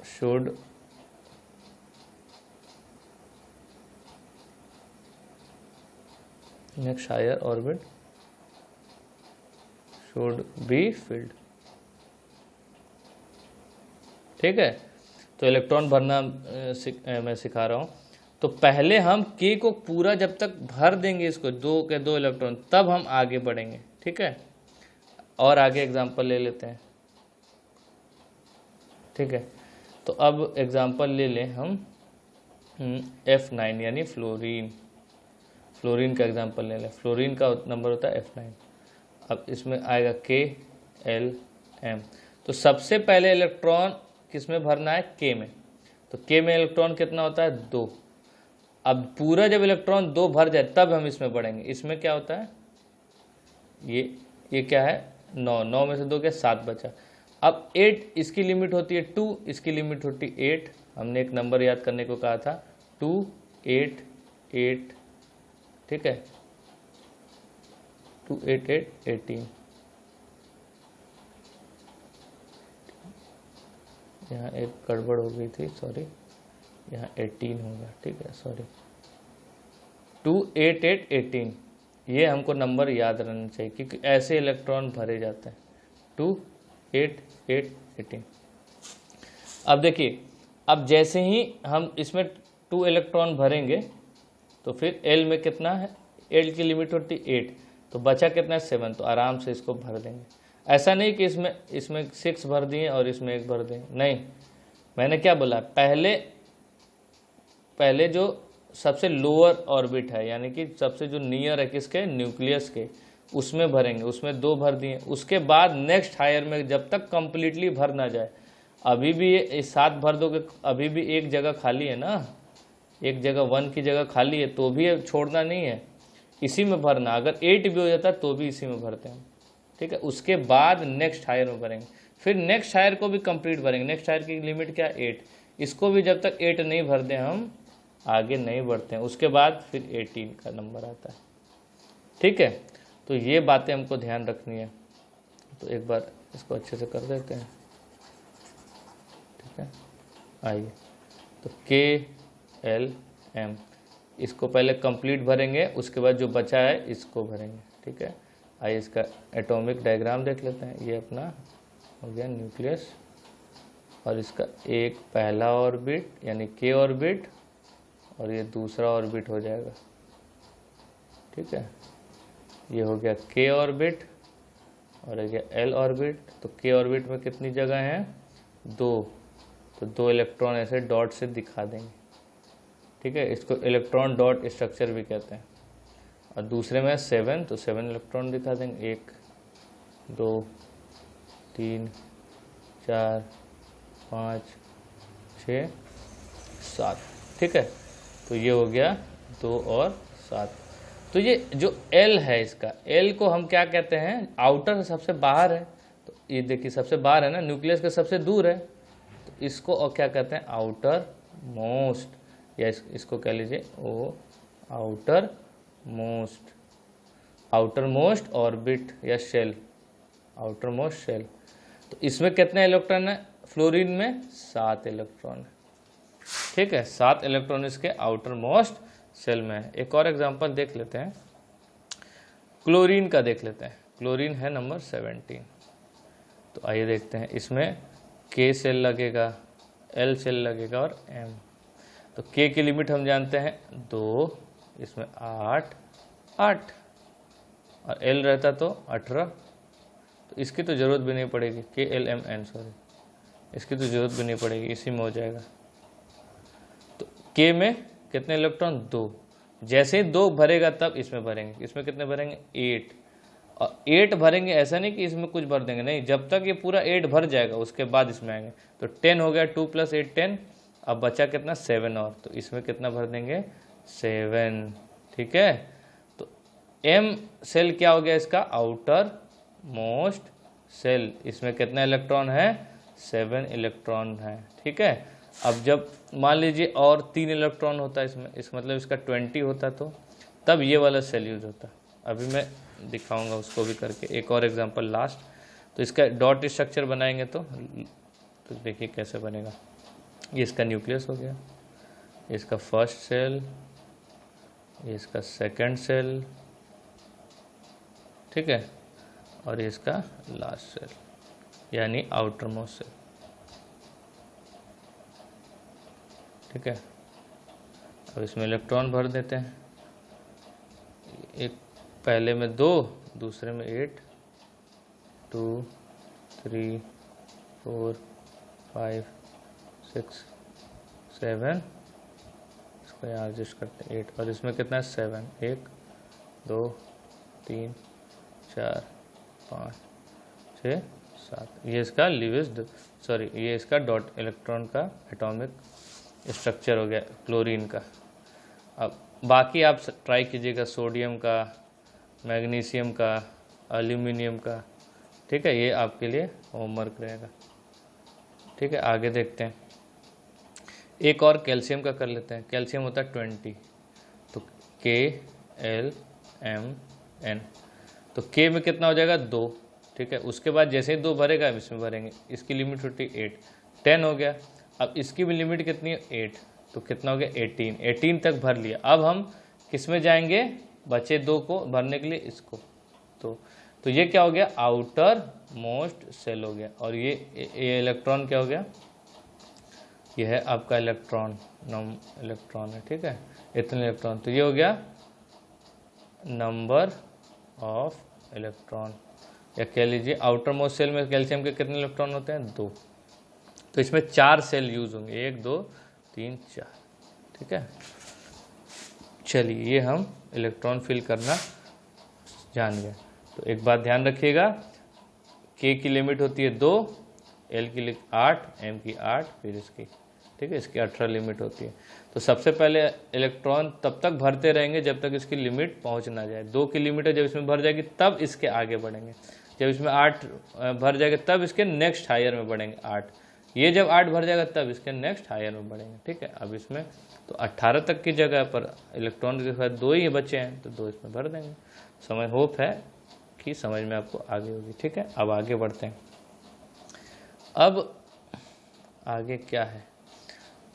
S1: should be filled। ठीक है, तो इलेक्ट्रॉन भरना मैं सिखा रहा हूँ। तो पहले हम के को पूरा जब तक भर देंगे, इसको 2 के 2 इलेक्ट्रॉन, तब हम आगे बढ़ेंगे। ठीक है, और आगे एग्जांपल ले लेते हैं। ठीक है, तो अब एग्जांपल ले लें हम F9 यानी फ्लोरीन का एग्जांपल ले लें। फ्लोरीन का नंबर होता है F9। अब इसमें आएगा KLM। तो सबसे पहले इलेक्ट्रॉन किस में भरना है, के में। तो के में इलेक्ट्रॉन कितना होता है, 2। अब पूरा जब इलेक्ट्रॉन 2 भर जाए तब हम इसमें बढ़ेंगे। इसमें क्या होता है, ये क्या है, 9 में से 2 क्या, 7 बचा। अब 8 इसकी लिमिट होती है, 2 इसकी लिमिट होती है 8। हमने एक नंबर याद करने को कहा था, 2 8 8। ठीक है, 2 8 8 18। यहाँ एक गड़बड़ हो गई थी, सॉरी, यहाँ 18 होगा, ठीक है, सॉरी, 2 8 8 18, ये हमको नंबर याद रहना चाहिए क्योंकि ऐसे इलेक्ट्रॉन भरे जाते हैं, 2 8 8 18। अब देखिए, अब जैसे ही हम इसमें 2 इलेक्ट्रॉन भरेंगे तो फिर L में कितना है, L की लिमिट होती 8, तो बचा कितना है 7, तो आराम से इसको भर देंगे। ऐसा नहीं कि इसमें 6 भर दिए और इसमें 1 भर दें, नहीं, मैंने क्या बोला, पहले जो सबसे लोअर ऑर्बिट है, यानी कि सबसे जो नियर है किसके, न्यूक्लियस के, उसमें भरेंगे, उसमें 2 भर दिए। उसके बाद नेक्स्ट हायर में जब तक कंप्लीटली भर ना जाए, अभी भी ये 7 भर दोगे, अभी भी एक जगह खाली है ना, एक जगह 1 की जगह खाली है, तो भी छोड़ना नहीं है, इसी में भरना। अगर 8 भी हो जाता है तो भी इसी में भरते हैं, ठीक है। उसके बाद नेक्स्ट हायर में भरेंगे, फिर नेक्स्ट हायर को भी कंप्लीट भरेंगे। नेक्स्ट हायर की लिमिट क्या, 8, इसको भी जब तक 8 नहीं भर दें हम आगे नहीं बढ़ते हैं। उसके बाद फिर 18 का नंबर आता है, ठीक है। तो ये बातें हमको ध्यान रखनी है। तो एक बार इसको अच्छे से कर देते हैं, ठीक है। आइए, तो KLM, इसको पहले कंप्लीट भरेंगे, उसके बाद जो बचा है इसको भरेंगे, ठीक है। आइए इसका एटॉमिक डायग्राम देख लेते हैं। ये अपना हो गया न्यूक्लियस, और इसका एक पहला ऑर्बिट यानी K ऑर्बिट, और ये दूसरा ऑर्बिट हो जाएगा, ठीक है। ये हो गया K ऑर्बिट और हो गया L ऑर्बिट। तो K ऑर्बिट में कितनी जगह हैं, 2, तो 2 इलेक्ट्रॉन ऐसे डॉट से दिखा देंगे, ठीक है। इसको इलेक्ट्रॉन डॉट स्ट्रक्चर भी कहते हैं। और दूसरे में 7, तो 7 इलेक्ट्रॉन दिखा देंगे, 1 2 3 4 5 6 7, ठीक है। तो ये हो गया 2 और 7। तो ये जो L है, इसका L को हम क्या कहते हैं, आउटर सबसे बाहर है, तो ये देखिए सबसे बाहर है ना, न्यूक्लियस के सबसे दूर है, तो इसको और क्या कहते हैं, आउटर मोस्ट, या इसको कह लीजिए ओ आउटर मोस्ट ऑर्बिट या शेल, आउटर मोस्ट शेल। तो इसमें कितने इलेक्ट्रॉन है, फ्लोरीन में 7 इलेक्ट्रॉन है, ठीक है। 7 इलेक्ट्रॉन इसके आउटर मोस्ट शेल में है। एक और एग्जांपल देख लेते हैं, क्लोरीन का देख लेते हैं। क्लोरीन है नंबर 17। तो आइए देखते हैं, इसमें K सेल लगेगा, L सेल लगेगा और M। तो K की लिमिट हम जानते हैं 2, इसमें 8 8, और L रहता तो 18, तो इसकी तो ज़रूरत भी नहीं पड़ेगी, KLMN, सॉरी, इसकी तो ज़रूरत भी नहीं पड़ेगी, इसी में हो जाएगा। तो K में कितने इलेक्ट्रॉन, 2, जैसे ही 2 भरेगा तब इसमें भरेंगे। इसमें कितने भरेंगे, 8, और 8 भरेंगे, ऐसा नहीं कि इसमें कुछ भर देंगे, नहीं, जब तक ये पूरा 8 भर जाएगा उसके बाद इसमें आएंगे। तो 10 हो गया, 2 + 8 10, अब बचा कितना, 7 और, तो इसमें कितना भर देंगे, 7, ठीक है। तो M सेल क्या हो गया इसका, आउटर मोस्ट सेल, इसमें कितना इलेक्ट्रॉन है, 7 इलेक्ट्रॉन है, ठीक है। अब जब मान लीजिए और 3 इलेक्ट्रॉन होता है इसमें, इस मतलब इसका 20 होता, तो तब ये वाला सेल यूज होता। अभी मैं दिखाऊंगा उसको भी करके, एक और एग्जांपल लास्ट। तो इसका डॉट स्ट्रक्चर बनाएंगे तो देखिए कैसे बनेगा। ये इसका न्यूक्लियस हो गया, इसका फर्स्ट सेल, ये इसका सेकंड सेल, ठीक है, और ये इसका लास्ट सेल यानी आउटर मोस्ट सेल, ठीक है। अब इसमें इलेक्ट्रॉन भर देते हैं, एक पहले में 2, दूसरे में 8, 2 3 4 5 6 7, इसको यहाँ एडजस्ट करते हैं 8, और इसमें कितना है, 7, 1 2 3 4 5 6 7। ये इसका ये इसका डॉट इलेक्ट्रॉन का एटॉमिक स्ट्रक्चर हो गया क्लोरीन का। अब बाकी आप ट्राई कीजिएगा, सोडियम का, मैग्नीशियम का, एल्यूमिनियम का, ठीक है। ये आपके लिए होमवर्क रहेगा, ठीक है। आगे देखते हैं, एक और कैल्शियम का कर लेते हैं। कैल्शियम होता है 20, तो KLMN। तो K में कितना हो जाएगा, 2, ठीक है। उसके बाद जैसे ही 2 भरेगा इसमें भरेंगे, इसकी लिमिट होती है 8, 10 हो गया। अब इसकी भी लिमिट कितनी है 8, तो कितना हो गया 18, 18 तक भर लिया। अब हम किस में जाएंगे, बचे 2 को भरने के लिए इसको, तो ये क्या हो गया आउटर मोस्ट सेल हो गया। और ये इलेक्ट्रॉन क्या हो गया, ये है आपका इलेक्ट्रॉन है, ठीक है, इतने इलेक्ट्रॉन, तो ये हो गया नंबर ऑफ इलेक्ट्रॉन। या कह लीजिए आउटर मोस्ट सेल में कैल्शियम के कितने इलेक्ट्रॉन होते हैं 2, तो इसमें 4 सेल यूज होंगे, 1 2 3 4, ठीक है। चलिए ये हम इलेक्ट्रॉन फिल करना जान गए। तो एक बात ध्यान रखिएगा, के की लिमिट होती है 2, एल की 8, एम की 8, फिर इसकी, ठीक है, इसकी 18 लिमिट होती है। तो सबसे पहले इलेक्ट्रॉन तब तक भरते रहेंगे जब तक इसकी लिमिट पहुंच ना जाए। 2 की लिमिट है, जब इसमें भर जाएगी तब इसके आगे बढ़ेंगे, जब इसमें 8 भर जाएगा तब इसके नेक्स्ट हायर में बढ़ेंगे 8, ये जब 8 भर जाएगा तब इसके नेक्स्ट हायर में बढ़ेंगे, ठीक है। अब इसमें तो 18 तक की जगह पर इलेक्ट्रॉन के साथ 2 ही बचे हैं, तो 2 इसमें भर देंगे। समझ, होप है कि समझ में आपको आगे होगी, ठीक है। अब आगे बढ़ते हैं। अब आगे क्या है,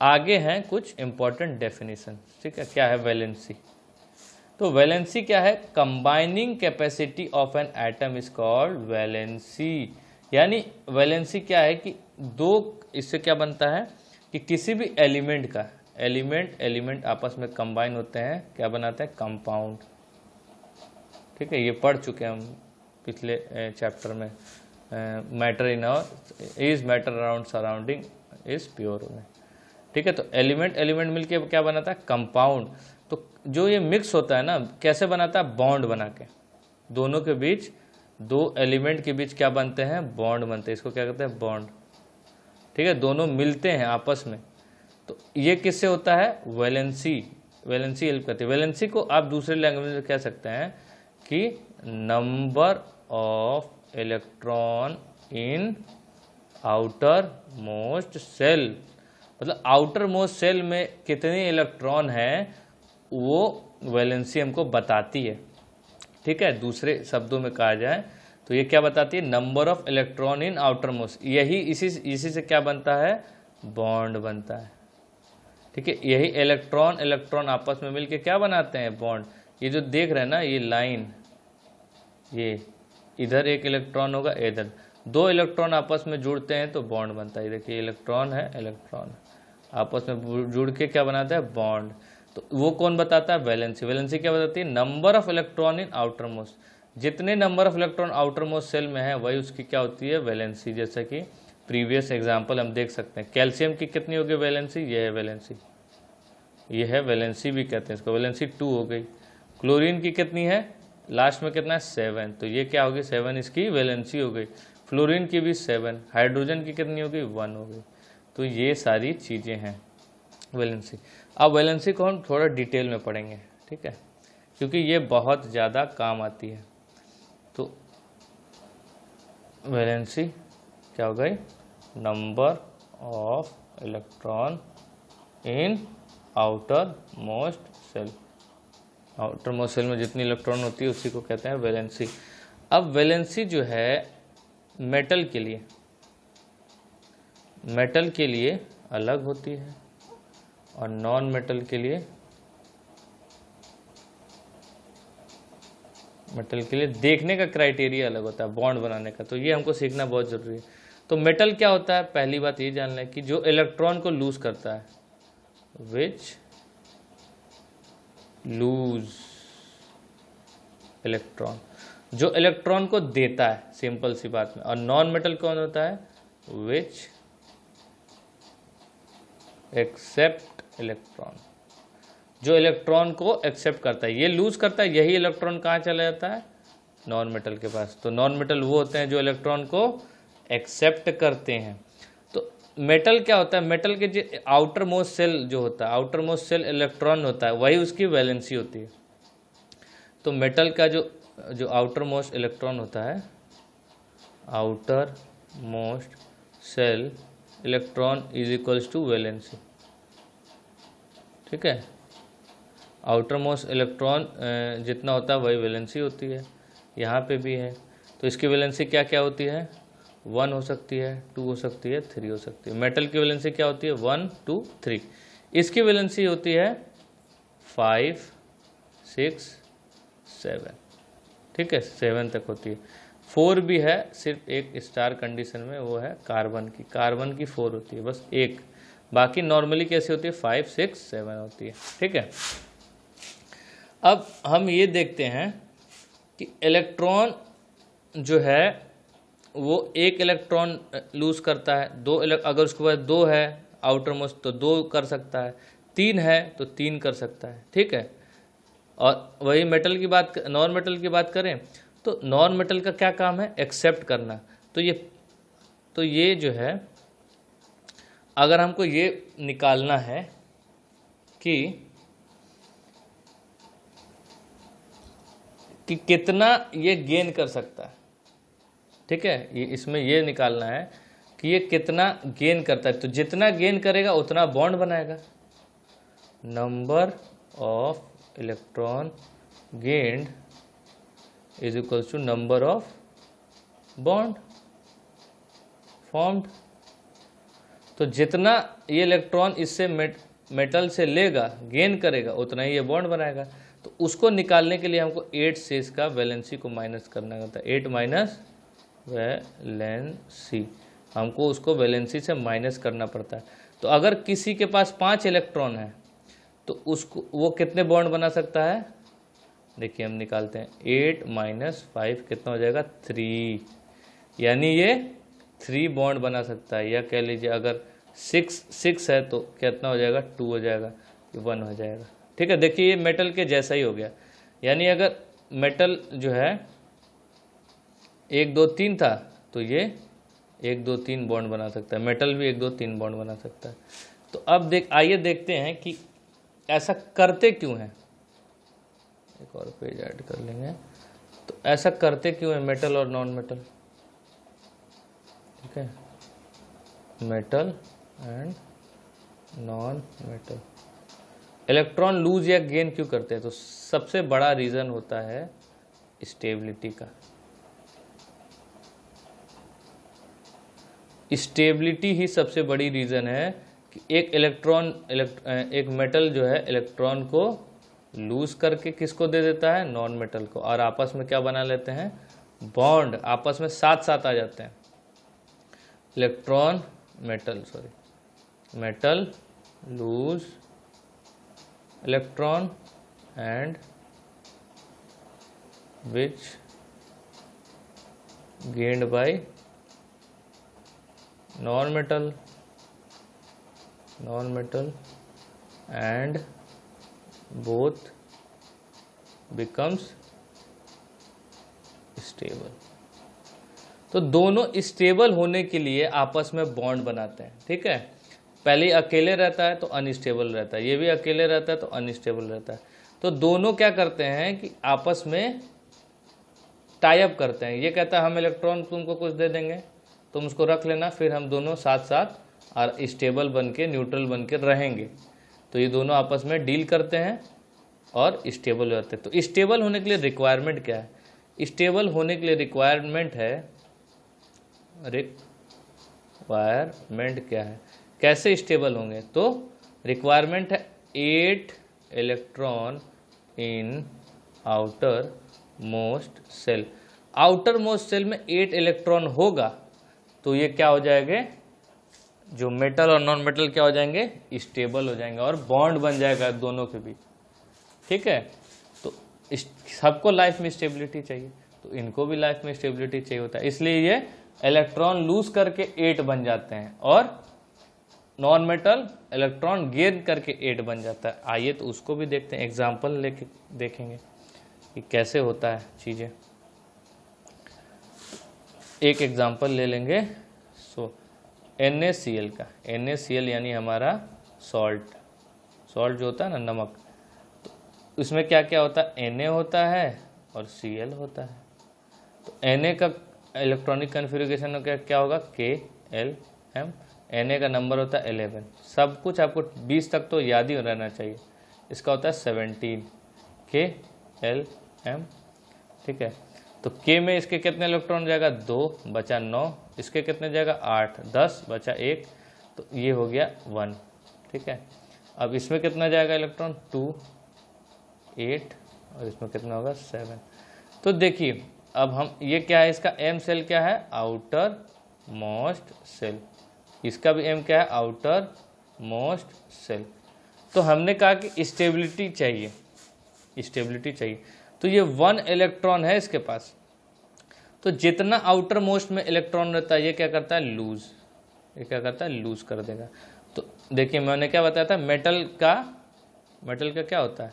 S1: आगे हैं कुछ इंपॉर्टेंट डेफिनेशन, ठीक है। क्या है वैलेंसी, तो वैलेंसी क्या है, combining capacity of an atom is called valency. यानी वैलेंसी क्या है कि 2, इससे क्या बनता है कि किसी भी एलिमेंट का एलिमेंट आपस में कंबाइन होते हैं, क्या बनाते हैं कंपाउंड, ठीक है। ये पढ़ चुके हैं हम पिछले चैप्टर में, matter in our is matter around surrounding is pure में, ठीक है। तो एलिमेंट मिलके क्या बनाता है कंपाउंड। तो जो ये मिक्स होता है ना, कैसे बनाता है, बॉन्ड बना के, दोनों के बीच, 2 एलिमेंट के बीच क्या बनते हैं, बॉन्ड बनते हैं, इसको क्या कहते हैं बॉन्ड, ठीक है। दोनों मिलते हैं आपस में, तो ये किससे होता है, वैलेंसी हेल्प करती है। वैलेंसी को आप दूसरे लैंग्वेज में कह सकते हैं कि number of electron in outermost shell, मतलब आउटर मोस्ट सेल में कितने इलेक्ट्रॉन हैं वो वैलेंसी हमको बताती है, ठीक है। दूसरे शब्दों में कहा जाए तो ये क्या बताती है, number of electron in outer most, यही इसी से क्या बनता है, बॉन्ड बनता है, ठीक है। यही इलेक्ट्रॉन आपस में मिलके क्या बनाते हैं, बॉन्ड। ये जो देख रहे हैं ना, ये लाइन, ये इधर एक इलेक्ट्रॉन होगा, इधर 2 इलेक्ट्रॉन आपस में जुड़ते हैं तो बॉन्ड बनता है। देखिए इलेक्ट्रॉन आपस में जुड़ के क्या बनाता है, बॉन्ड। तो वो कौन बताता है, वैलेंसी क्या बताती है, number of electron in outermost, जितने number of electron outermost shell में है वही उसकी क्या होती है, वैलेंसी। जैसा कि प्रीवियस एग्जाम्पल हम देख सकते हैं, कैल्शियम की कितनी होगी वैलेंसी, ये है वैलेंसी, ये है वैलेंसी भी कहते हैं इसको, वैलेंसी 2 हो गई। क्लोरीन की कितनी है, लास्ट में कितना है 7, तो ये क्या होगी 7, इसकी वैलेंसी हो गई। फ्लोरीन की भी 7, हाइड्रोजन की कितनी होगी 1 हो गई। तो ये सारी चीज़ें हैं वैलेंसी। अब वैलेंसी को हम थोड़ा डिटेल में पढ़ेंगे, ठीक है, क्योंकि ये बहुत ज़्यादा काम आती है। तो वैलेंसी क्या हो गई, number of electron in outermost shell, outermost shell में जितनी इलेक्ट्रॉन होती है उसी को कहते हैं वैलेंसी। अब वैलेंसी जो है मेटल के लिए अलग होती है और नॉन मेटल के लिए देखने का क्राइटेरिया अलग होता है बॉन्ड बनाने का, तो ये हमको सीखना बहुत ज़रूरी है। तो मेटल क्या होता है, पहली बात ये जान लें कि जो इलेक्ट्रॉन को लूज करता है, विच लूज इलेक्ट्रॉन, जो इलेक्ट्रॉन को देता है, सिंपल सी बात में। और नॉन मेटल कौन होता है, विच एक्सेप्ट इलेक्ट्रॉन, जो इलेक्ट्रॉन को एक्सेप्ट करता है, ये लूज करता है, यही इलेक्ट्रॉन कहाँ चला जाता है, नॉन मेटल के पास। तो नॉन मेटल वो होते हैं जो इलेक्ट्रॉन को एक्सेप्ट करते हैं। तो मेटल क्या होता है, मेटल के जो आउटर मोस्ट सेल जो होता है, आउटर मोस्ट सेल इलेक्ट्रॉन होता है, वही उसकी वैलेंसी होती है। तो मेटल का जो आउटर मोस्ट इलेक्ट्रॉन होता है, outermost shell electron is equals to valency, ठीक है। आउटर मोस्ट इलेक्ट्रॉन जितना होता है वही वैलेंसी होती है, यहाँ पे भी है। तो इसकी वैलेंसी क्या क्या होती है, 1 हो सकती है, 2 हो सकती है, 3 हो सकती है। मेटल की वैलेंसी क्या होती है? 1 2 3। इसकी वैलेंसी होती है 5 6 7, ठीक है, 7 तक होती है। 4 भी है, सिर्फ एक स्टार कंडीशन में, वो है कार्बन की 4 होती है, बस एक। बाकी नॉर्मली कैसी होती है? 5 6 7 होती है, ठीक है। अब हम ये देखते हैं कि इलेक्ट्रॉन जो है वो एक इलेक्ट्रॉन लूज करता है, अगर उसके पास 2 है आउटर मोस्ट तो 2 कर सकता है, 3 है तो 3 कर सकता है, ठीक है। और वही नॉन मेटल की बात करें तो नॉन मेटल का क्या काम है? एक्सेप्ट करना। तो ये जो है, अगर हमको ये निकालना है कि कितना ये गेन कर सकता है, ठीक है, इसमें ये निकालना है कि ये कितना गेन करता है। तो जितना गेन करेगा उतना बॉन्ड बनाएगा। Number of electron gained is equal to number of bond formed. तो जितना ये इलेक्ट्रॉन इससे मेटल से लेगा, गेन करेगा, उतना ही ये बॉन्ड बनाएगा। तो उसको निकालने के लिए हमको 8 से इसका वैलेंसी को माइनस करना होता है। 8 माइनस वैलेंसी, हमको उसको वैलेंसी से माइनस करना पड़ता है। तो अगर किसी के पास 5 इलेक्ट्रॉन है तो उसको वो कितने बॉन्ड बना सकता है? देखिए हम निकालते हैं, 8 माइनस 5 कितना हो जाएगा? 3, यानी ये 3 बॉन्ड बना सकता है। या कह लीजिए अगर 6 है तो कितना हो जाएगा? 2 हो जाएगा, 1 हो जाएगा, ठीक है। देखिए ये मेटल के जैसा ही हो गया, यानी अगर मेटल जो है 1 2 3 था तो ये 1 2 3 बॉन्ड बना सकता है। मेटल भी 1 2 3 बॉन्ड बना सकता है। तो अब आइए देखते हैं कि ऐसा करते क्यों हैं। एक और पेज ऐड कर लेंगे। तो ऐसा करते क्यों है मेटल और नॉन मेटल, ठीक है, metal and non metal. Electron lose या गेन क्यों करते हैं? तो सबसे बड़ा रीज़न होता है स्टेबिलिटी का। स्टेबिलिटी ही सबसे बड़ी रीज़न है कि एक मेटल जो है इलेक्ट्रॉन को लूज करके किसको दे देता है? नॉन मेटल को, और आपस में क्या बना लेते हैं? बॉन्ड, आपस में साथ साथ आ जाते हैं। Metal loose electron and which gained by non metal and both becomes stable। तो दोनों स्टेबल होने के लिए आपस में बॉन्ड बनाते हैं, ठीक है। पहले अकेले रहता है तो अनस्टेबल रहता है, ये भी अकेले रहता है तो अनस्टेबल रहता है। तो दोनों क्या करते हैं कि आपस में टाई अप करते हैं। ये कहता है हम इलेक्ट्रॉन तुमको कुछ दे देंगे, तुम उसको रख लेना, फिर हम दोनों साथ साथ और स्टेबल बन के, न्यूट्रल बन के रहेंगे। तो ये दोनों आपस में डील करते हैं और स्टेबल हो जाते हैं। तो स्टेबल होने के लिए रिक्वायरमेंट क्या है? स्टेबल होने के लिए रिक्वायरमेंट क्या है? कैसे स्टेबल होंगे? तो रिक्वायरमेंट है 8 electron in outermost shell. Outermost shell में 8 इलेक्ट्रॉन होगा तो ये क्या हो जाएंगे? जो मेटल और नॉन मेटल क्या हो जाएंगे? स्टेबल हो जाएंगे और बॉन्ड बन जाएगा दोनों के बीच, ठीक है। तो सबको लाइफ में स्टेबिलिटी चाहिए, तो इनको भी लाइफ में स्टेबिलिटी चाहिए होता है, इसलिए ये इलेक्ट्रॉन लूज करके 8 बन जाते हैं और नॉन मेटल इलेक्ट्रॉन गेन करके 8 बन जाता है। आइए तो उसको भी देखते हैं, एग्जाम्पल लेके देखेंगे कि कैसे होता है चीज़ें। एक एग्जाम्पल ले लेंगे। NaCl का, NaCl यानी हमारा सॉल्ट जो होता है ना, नमक। तो इसमें क्या क्या होता है? Na होता है और Cl होता है। तो Na का इलेक्ट्रॉनिक कन्फिग्रेशन क्या होगा? Klm। Na का नंबर होता है 11। सब कुछ आपको 20 तक तो याद ही रहना चाहिए। इसका होता है 17 Klm, ठीक है। तो K में इसके कितने इलेक्ट्रॉन जाएगा 2 बचा 9, इसके कितने जाएगा 8, 10 बचा 1, तो ये हो गया 1। ठीक है, अब इसमें कितना जाएगा इलेक्ट्रॉन 2, 8 और इसमें कितना होगा 7। तो देखिए अब हम ये क्या है, इसका एम सेल क्या है आउटर मोस्ट सेल, इसका भी एम क्या है आउटर मोस्ट सेल। तो हमने कहा कि स्टेबिलिटी चाहिए, स्टेबिलिटी चाहिए, तो ये 1 इलेक्ट्रॉन है इसके पास, तो जितना आउटर मोस्ट में इलेक्ट्रॉन रहता है ये क्या करता है लूज, ये क्या करता है लूज कर देगा। तो देखिए मैंने क्या बताया था, मेटल का क्या होता है,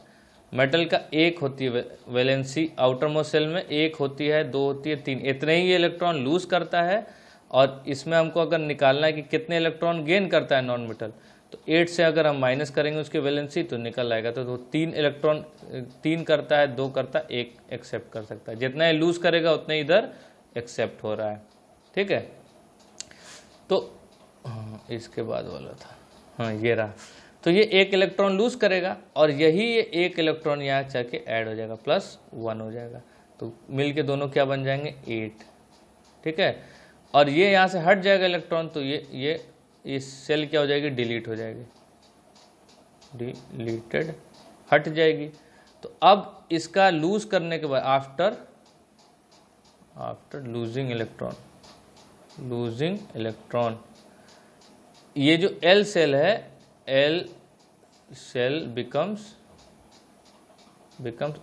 S1: मेटल का एक होती है वैलेंसी आउटर मोस्ट सेल में, एक होती है, 2 होती है, 3, इतने ही इलेक्ट्रॉन लूज करता है। और इसमें हमको अगर निकालना है कि कितने इलेक्ट्रॉन गेन करता है नॉन मेटल, तो 8 से अगर हम माइनस करेंगे उसकी वैलेंसी तो निकल आएगा। तो 3 इलेक्ट्रॉन 3 करता है, 2 करता है, 1 एक्सेप्ट कर सकता है, जितना ये लूज करेगा उतना इधर एक्सेप्ट हो रहा है। ठीक है, तो इसके बाद वाला था, हाँ ये रहा, तो ये 1 इलेक्ट्रॉन लूज करेगा और यही ये 1 इलेक्ट्रॉन यहाँ जाके ऐड हो जाएगा, +1 हो जाएगा, तो मिलके दोनों क्या बन जाएंगे 8। ठीक है, और ये यहाँ से हट जाएगा इलेक्ट्रॉन, तो ये सेल क्या हो जाएगी डिलीट हो जाएगी, डिलीटेड हट जाएगी। तो अब इसका लूज करने के बाद आफ्टर लूजिंग इलेक्ट्रॉन, ये जो L सेल है, L shell becomes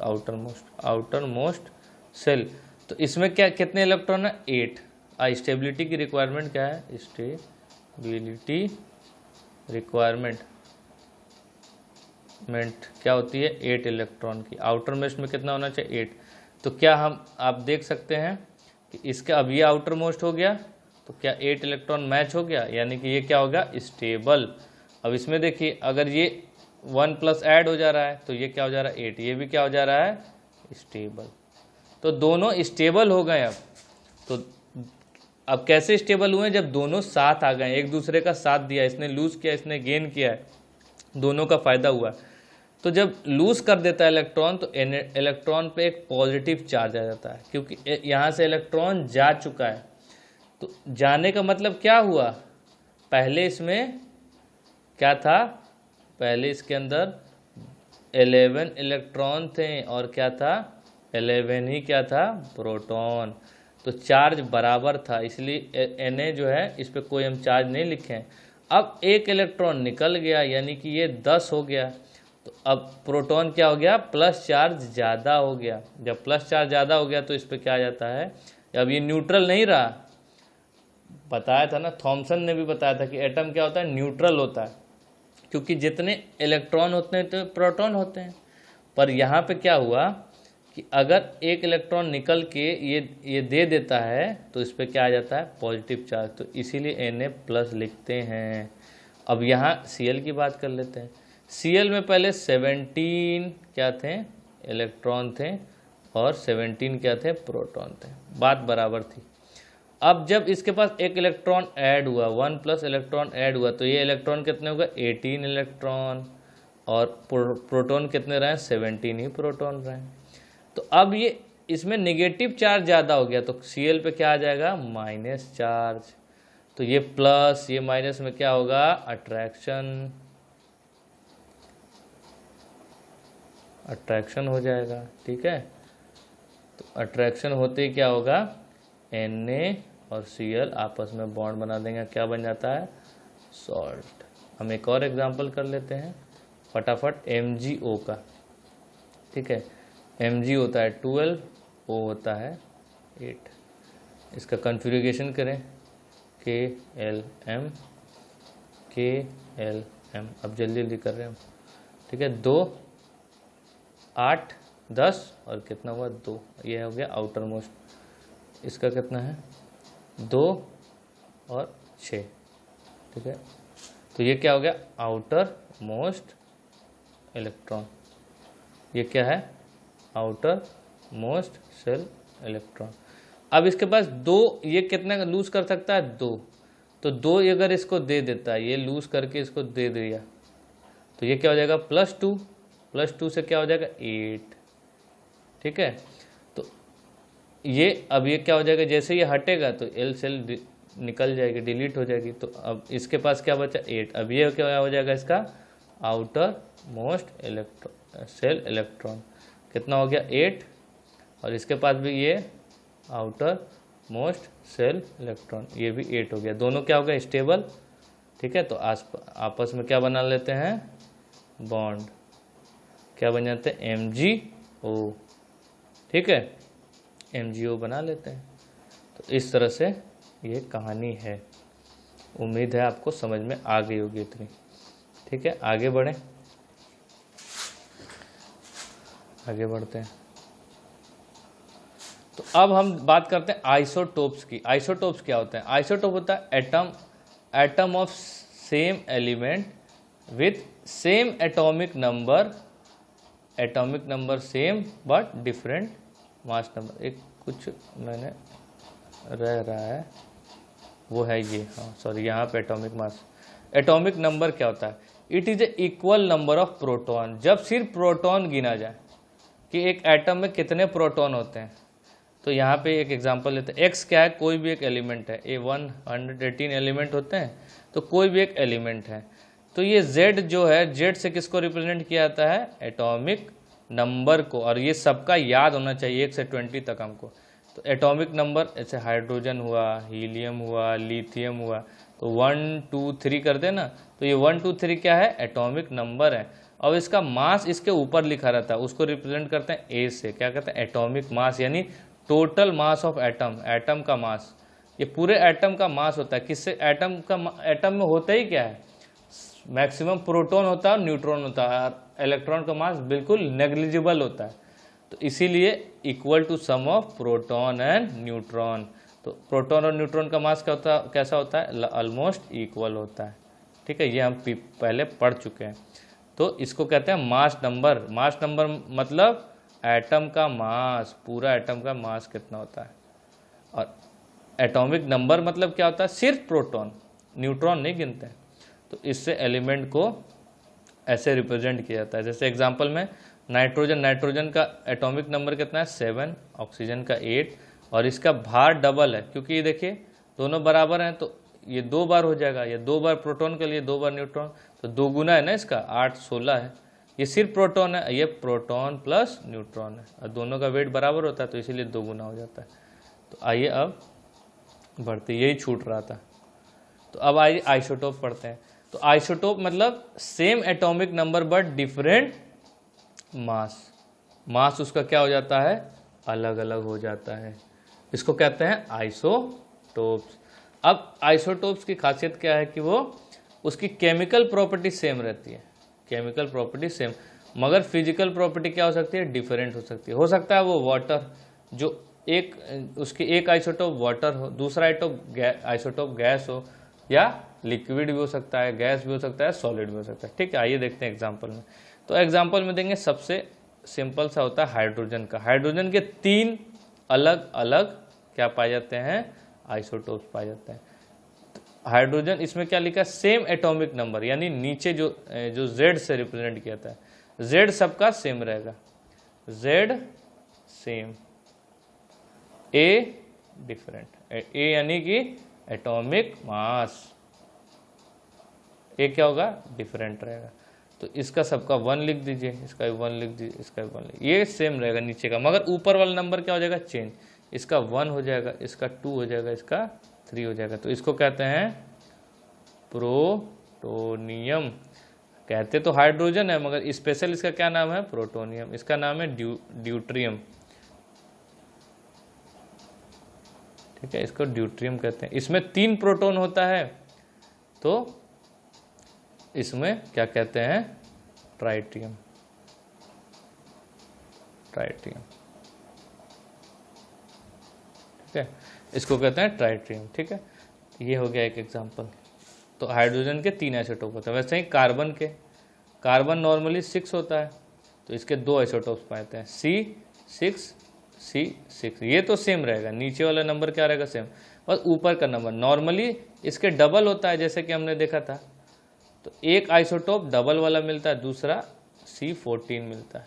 S1: outermost shell. तो इसमें क्या कितने इलेक्ट्रॉन है 8। स्टेबिलिटी की रिक्वायरमेंट क्या है, स्टेबिलिटी रिक्वायरमेंट क्या होती है 8 इलेक्ट्रॉन की, आउटर मोस्ट में कितना होना चाहिए 8। तो क्या आप देख सकते हैं कि इसका अब ये आउटर मोस्ट हो गया, तो क्या 8 इलेक्ट्रॉन मैच हो गया, यानी कि ये क्या होगा स्टेबल। अब इसमें देखिए अगर ये 1 प्लस ऐड हो जा रहा है तो ये क्या हो जा रहा है 8, ये भी क्या हो जा रहा है स्टेबल। तो दोनों स्टेबल हो गए। तो अब कैसे स्टेबल हुए, जब दोनों साथ आ गए, एक दूसरे का साथ दिया, इसने लूज किया इसने गेन किया है, दोनों का फायदा हुआ। तो जब लूज कर देता है इलेक्ट्रॉन तो इलेक्ट्रॉन पे एक पॉजिटिव चार्ज आ जाता है, क्योंकि यहाँ से इलेक्ट्रॉन जा चुका है। तो जाने का मतलब क्या हुआ, पहले इसमें क्या था, पहले इसके अंदर 11 इलेक्ट्रॉन थे और क्या था 11 ही क्या था प्रोटॉन। तो चार्ज बराबर था, इसलिए Na जो है इस पर कोई हम चार्ज नहीं लिखे। अब 1 इलेक्ट्रॉन निकल गया, यानी कि ये 10 हो गया। तो अब प्रोटॉन क्या हो गया प्लस चार्ज ज़्यादा हो गया। जब प्लस चार्ज ज़्यादा हो गया तो इस पर क्या आ जाता है, अब ये न्यूट्रल नहीं रहा। बताया था ना, थॉमसन ने भी बताया था कि एटम क्या होता है न्यूट्रल होता है, क्योंकि जितने इलेक्ट्रॉन होते हैं तो प्रोटॉन होते हैं। पर यहाँ पे क्या हुआ कि अगर 1 इलेक्ट्रॉन निकल के ये दे देता है तो इस पर क्या आ जाता है पॉजिटिव चार्ज, तो इसीलिए Na+ लिखते हैं। अब यहाँ Cl की बात कर लेते हैं। Cl में पहले 17 क्या थे इलेक्ट्रॉन थे और 17 क्या थे प्रोटॉन थे, बात बराबर थी। अब जब इसके पास 1 इलेक्ट्रॉन ऐड हुआ, 1+ इलेक्ट्रॉन ऐड हुआ, तो ये इलेक्ट्रॉन कितने हो गए 18 इलेक्ट्रॉन, और प्रोटॉन कितने रहे 17 ही प्रोटॉन रहे। तो अब ये इसमें नेगेटिव चार्ज ज़्यादा हो गया, तो Cl पे क्या आ जाएगा माइनस चार्ज। तो ये प्लस ये माइनस में क्या होगा अट्रैक्शन हो जाएगा। ठीक है, तो अट्रैक्शन होते ही क्या होगा Na और Cl आपस में बॉन्ड बना देंगे, क्या बन जाता है सॉल्ट। हम एक और एग्जांपल कर लेते हैं फटाफट MgO का। ठीक है, Mg होता है 12, O होता है 8। इसका कॉन्फ़िगरेशन करें KLM KLM। अब जल्दी जल्दी कर रहे हैं हम। ठीक है, 2 8 10 और कितना हुआ 2, ये हो गया आउटर मोस्ट। इसका कितना है 2 और 6। ठीक है, तो ये क्या हो गया आउटर मोस्ट इलेक्ट्रॉन, ये क्या है आउटर मोस्ट सेल इलेक्ट्रॉन। अब इसके पास 2, ये कितना लूज कर सकता है 2, तो 2 अगर इसको दे देता है, ये लूज करके इसको दे दिया, तो ये क्या हो जाएगा +2 से क्या हो जाएगा 8। ठीक है, तो ये अब ये क्या हो जाएगा, जैसे ये हटेगा तो एल सेल निकल जाएगी, डिलीट हो जाएगी। तो अब इसके पास क्या बचा 8। अब ये क्या हो जाएगा इसका outer most electron cell electron, कितना हो गया 8। और इसके पास भी ये आउटर मोस्ट सेल इलेक्ट्रॉन, ये भी 8 हो गया। दोनों क्या हो गया स्टेबल, ठीक है। तो आपस में क्या बना लेते हैं बॉन्ड, क्या बन जाते हैं MgO, ठीक है, MgO बना लेते हैं। तो इस तरह से ये कहानी है। उम्मीद है आपको समझ में आ गई होगी इतनी, ठीक है। आगे बढ़ें, आगे बढ़ते हैं। तो अब हम बात करते हैं आइसोटोप्स की। आइसोटोप्स क्या होते हैं? आइसोटोप होता है atom of same element with same atomic number same but different mass number. एक कुछ मैंने रह रहा है वो है ये, हाँ सॉरी, यहाँ पे एटॉमिक मास। एटॉमिक नंबर क्या होता है? It is a equal number of proton. जब सिर्फ प्रोटॉन गिना जाए कि एक एटम में कितने प्रोटॉन होते हैं, तो यहाँ पे एक एग्जांपल लेते हैं। एक्स क्या है? कोई भी एक एलिमेंट है। ए 118 एलिमेंट होते हैं, तो कोई भी एक एलिमेंट है। तो ये जेड जो है, जेड से किसको रिप्रेजेंट किया जाता है? एटॉमिक नंबर को। और ये सबका याद होना चाहिए 1 से 20 तक हमको। तो एटॉमिक नंबर ऐसे हाइड्रोजन हुआ, हीलियम हुआ, लिथियम हुआ, तो 1 2 3 करते ना, तो ये 1 2 3 क्या है? एटॉमिक नंबर है। और इसका मास इसके ऊपर लिखा रहता है, उसको रिप्रेजेंट करते हैं ए से। क्या कहते हैं? एटॉमिक मास, यानी total mass of atom, atom का मास। ये पूरे एटम का मास होता है। किससे? एटम में होता ही क्या है? मैक्सिमम प्रोटॉन होता है और न्यूट्रॉन होता है, और इलेक्ट्रॉन का मास बिल्कुल नेग्लिजिबल होता है। तो इसीलिए equal to sum of proton and neutron. तो प्रोटॉन और न्यूट्रॉन का मास क्या होता है, कैसा होता है? ऑलमोस्ट इक्वल होता है, ठीक है। ये हम पहले पढ़ चुके हैं। तो इसको कहते हैं मास नंबर। मास नंबर मतलब एटम का मास, पूरा एटम का मास कितना होता है। और एटॉमिक नंबर मतलब क्या होता है? सिर्फ प्रोटॉन, न्यूट्रॉन नहीं गिनते हैं। तो इससे एलिमेंट को ऐसे रिप्रेजेंट किया जाता है। जैसे एग्जांपल में नाइट्रोजन का एटॉमिक नंबर कितना है? 7, ऑक्सीजन का 8, और इसका भार डबल है, क्योंकि ये देखिए दोनों बराबर हैं, तो ये 2 बार हो जाएगा। ये 2 बार प्रोटॉन के लिए 2 बार न्यूट्रॉन, तो 2 गुना है ना इसका, 8 16 है। ये सिर्फ प्रोटॉन है, ये प्रोटॉन प्लस न्यूट्रॉन है, और दोनों का वेट बराबर होता है, तो इसीलिए 2 गुना हो जाता है। तो आइए अब बढ़ते, यही छूट रहा था। तो अब आइए आइसोटोप पढ़ते हैं। तो आइसोटोप मतलब same atomic number but different mass. Mass उसका क्या हो जाता है? अलग अलग हो जाता है। इसको कहते हैं आइसोटोप्स। अब आइसोटोप्स की खासियत क्या है कि वो उसकी केमिकल प्रॉपर्टी सेम रहती है, केमिकल प्रॉपर्टी सेम, मगर फिजिकल प्रॉपर्टी क्या हो सकती है? डिफरेंट हो सकती है। हो सकता है वो वाटर, जो उसकी एक आइसोटोप वाटर हो, दूसरा आइसोटोप गैस हो, या लिक्विड भी हो सकता है, गैस भी हो सकता है, सॉलिड भी हो सकता है, ठीक है। आइए देखते हैं एग्जांपल में। तो एग्जांपल में देंगे, सबसे सिंपल सा होता है हाइड्रोजन का। हाइड्रोजन के 3 अलग अलग क्या पाए जाते हैं? आइसोटोप्स पाए जाते हैं। हाइड्रोजन, इसमें क्या लिखा है? सेम एटॉमिक नंबर, यानी नीचे जो जेड से रिप्रेजेंट किया था, जेड सबका सेम रहेगा, जेड सेम, ए डिफरेंट। ए यानी कि एटॉमिक मास, ए क्या होगा? डिफरेंट रहेगा। तो इसका सबका 1 लिख दीजिए, इसका भी 1 लिख दीजिए, इसका भी 1 लिख, ये सेम रहेगा नीचे का, मगर ऊपर वाला नंबर क्या हो जाएगा? चेंज। इसका 1 हो जाएगा, इसका 2 हो जाएगा, इसका 3 हो जाएगा। तो इसको कहते हैं प्रोटोनियम। कहते तो हाइड्रोजन है, मगर स्पेशल इसका क्या नाम है? प्रोटोनियम। इसका नाम है ड्यूट्रियम, ठीक है, इसको ड्यूट्रियम कहते हैं। इसमें 3 प्रोटॉन होता है, तो इसमें क्या कहते हैं? ट्राइटियम, ट्राइटियम, ठीक है, इसको कहते हैं ट्राइटियम, ठीक है। ये हो गया एक एग्जांपल। तो हाइड्रोजन के 3 आइसोटोप होते हैं। वैसे ही कार्बन नॉर्मली 6 होता है, तो इसके 2 आइसोटोप्स पाते हैं, C6, ये तो सेम रहेगा। नीचे वाला नंबर क्या रहेगा? सेम, बस ऊपर का नंबर नॉर्मली इसके डबल होता है, जैसे कि हमने देखा था। तो एक आइसोटोप डबल वाला मिलता है, दूसरा C14 मिलता है,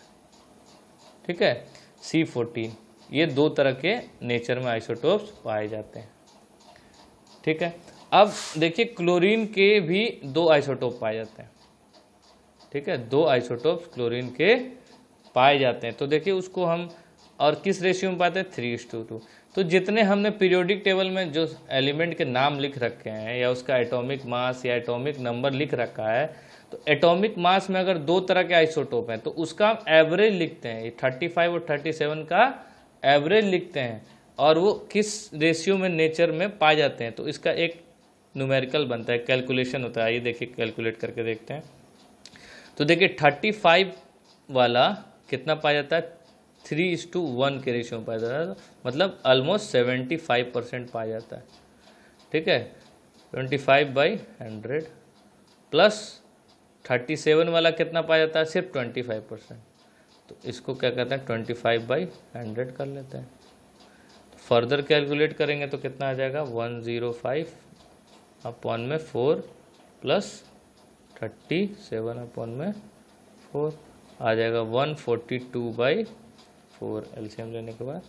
S1: ठीक है, C14। ये दो तरह के नेचर में आइसोटोप्स पाए जाते हैं। ठीक है, अब देखिए क्लोरीन के भी दो आइसोटोप पाए जाते हैं। ठीक है, दो आइसोटोप्स क्लोरीन के पाए जाते हैं। तो देखिए उसको हम और किस रेशियो में पाते हैं, 3:2। तो जितने हमने पीरियोडिक टेबल में जो एलिमेंट के नाम लिख रखे हैं या उसका एटॉमिक मास या एटॉमिक नंबर लिख रखा है, तो एटॉमिक मास में अगर दो तरह के आइसोटोप हैं तो उसका हम एवरेज लिखते हैं। 35 और 37 का एवरेज लिखते हैं और वो किस रेशियो में नेचर में पाए जाते हैं, तो इसका एक न्यूमेरिकल बनता है, कैलकुलेशन होता है। ये देखिए कैलकुलेट करके देखते हैं। तो देखिए 35 वाला कितना पाया जाता है, 3:1 के रेशियो में पाया जाता है, मतलब ऑलमोस्ट 75% पाया जाता है। ठीक है, 25/100 प्लस 37 वाला कितना पाया जाता है, सिर्फ 25%। तो इसको क्या कहते हैं, 25/100 कर लेते हैं। तो फर्दर कैलकुलेट करेंगे तो कितना आ जाएगा, 105/4 प्लस 37/4 आ जाएगा 142/4 एलसीएम लेने के बाद।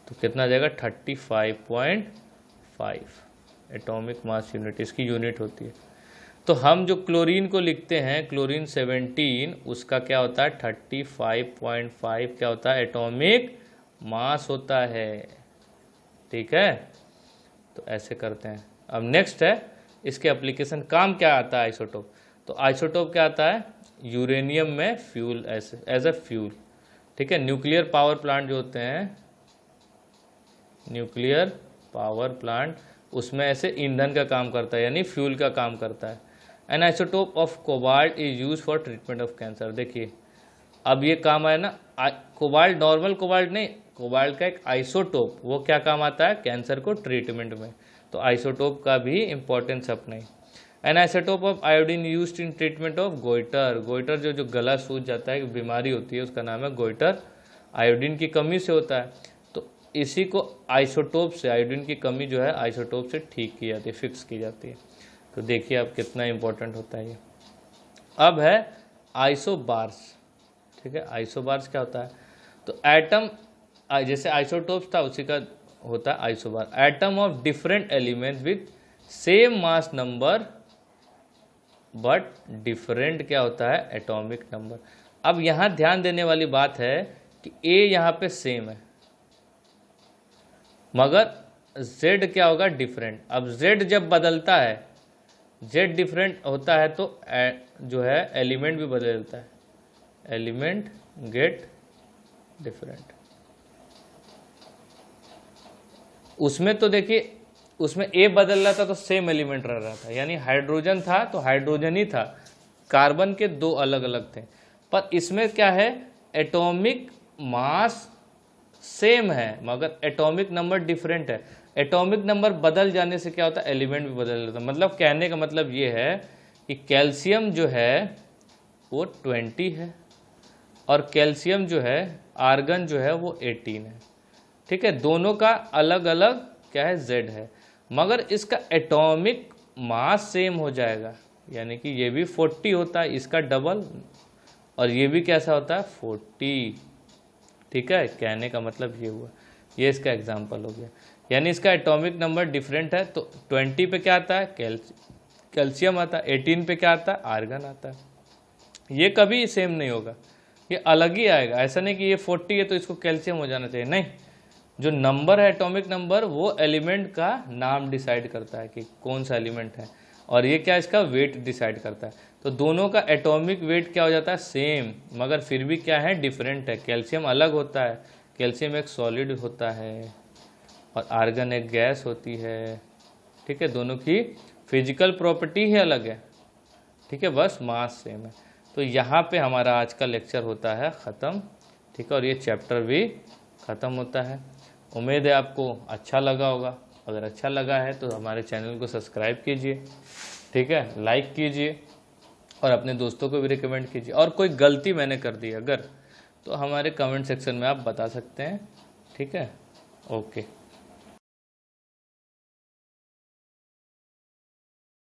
S1: तो कितना आ जाएगा, 35.5 एटॉमिक मास यूनिट इसकी यूनिट होती है। तो हम जो क्लोरीन को लिखते हैं, क्लोरीन 17, उसका क्या होता है, 35.5 क्या होता है, एटॉमिक मास होता है। ठीक है, तो ऐसे करते हैं। अब नेक्स्ट है इसके एप्लीकेशन, काम क्या आता है आइसोटोप। तो आइसोटोप क्या आता है, यूरेनियम में फ्यूल एज ए फ्यूल। ठीक है, न्यूक्लियर पावर प्लांट जो होते हैं, न्यूक्लियर पावर प्लांट, उसमें ऐसे ईंधन का काम करता है, यानी फ्यूल का काम करता है। N isotope of cobalt is use for treatment of cancer. देखिए अब ये काम आया ना, कोबाल्ट नॉर्मल कोबाल्ट नहीं, कोबाल्ट का एक आइसोटोप, वो क्या काम आता है, कैंसर को ट्रीटमेंट में। तो आइसोटोप का भी इंपॉर्टेंस अपने। N isotope of iodine used in treatment of goitre. Goitre जो गला सूज जाता है, एक बीमारी होती है, उसका नाम है गोइटर, आयोडीन की कमी से होता है। तो इसी को आइसोटोप से, आयोडीन की कमी जो है आइसोटोप से ठीक की जाती है, फिक्स की जाती है। तो देखिए अब कितना इंपॉर्टेंट होता है ये। अब है आइसोबार्स। ठीक है, आइसोबार्स क्या होता है, तो एटम, जैसे आइसोटोप्स था उसी का होता है isobar. Atom of different elements with same mass number but different क्या होता है, एटॉमिक नंबर। अब यहाँ ध्यान देने वाली बात है कि ए यहाँ पे सेम है मगर Z क्या होगा, डिफरेंट। अब Z जब बदलता है, Z डिफरेंट होता है तो जो है एलिमेंट भी बदलता है, एलिमेंट गेट डिफरेंट। उसमें तो देखिए उसमें A बदल रहा था तो सेम एलिमेंट रह रहा था, यानी हाइड्रोजन था तो हाइड्रोजन ही था, कार्बन के दो अलग अलग थे। पर इसमें क्या है, एटॉमिक मास सेम है मगर एटॉमिक नंबर डिफरेंट है। एटॉमिक नंबर बदल जाने से क्या होता है, एलिमेंट भी बदल जाता है। मतलब कहने का मतलब ये है कि कैल्शियम जो है वो 20 है और कैल्शियम जो है, आर्गन जो है वो 18 है। ठीक है, दोनों का अलग अलग क्या है, Z है, मगर इसका एटॉमिक मास सेम हो जाएगा, यानी कि ये भी 40 होता है, इसका डबल, और ये भी कैसा होता है, 40। ठीक है, कहने का मतलब ये हुआ, ये इसका एग्जाम्पल हो गया। यानी इसका एटॉमिक नंबर डिफरेंट है, तो 20 पे क्या आता है, कैल्शियम आता है, 18 पे क्या आता है, आर्गन आता है। ये कभी सेम नहीं होगा, ये अलग ही आएगा। ऐसा नहीं कि ये 40 है तो इसको कैल्शियम हो जाना चाहिए, नहीं। जो नंबर है एटॉमिक नंबर, वो एलिमेंट का नाम डिसाइड करता है कि कौन सा एलिमेंट है, और ये क्या, इसका वेट डिसाइड करता है। तो दोनों का एटॉमिक वेट क्या हो जाता है, सेम, मगर फिर भी क्या है, डिफरेंट है। कैल्शियम अलग होता है, कैल्शियम एक सॉलिड होता है और आर्गन एक गैस होती है। ठीक है, दोनों की फिजिकल प्रॉपर्टी ही अलग है। ठीक है, बस मास सेम है। तो यहाँ पे हमारा आज का लेक्चर होता है ख़त्म। ठीक है, और ये चैप्टर भी ख़त्म होता है। उम्मीद है आपको अच्छा लगा होगा। अगर अच्छा लगा है तो हमारे चैनल को सब्सक्राइब कीजिए, ठीक है, लाइक कीजिए और अपने दोस्तों को भी रिकमेंड कीजिए। और कोई गलती मैंने कर दी अगर, तो हमारे कमेंट सेक्शन में आप बता सकते हैं। ठीक है, ओके।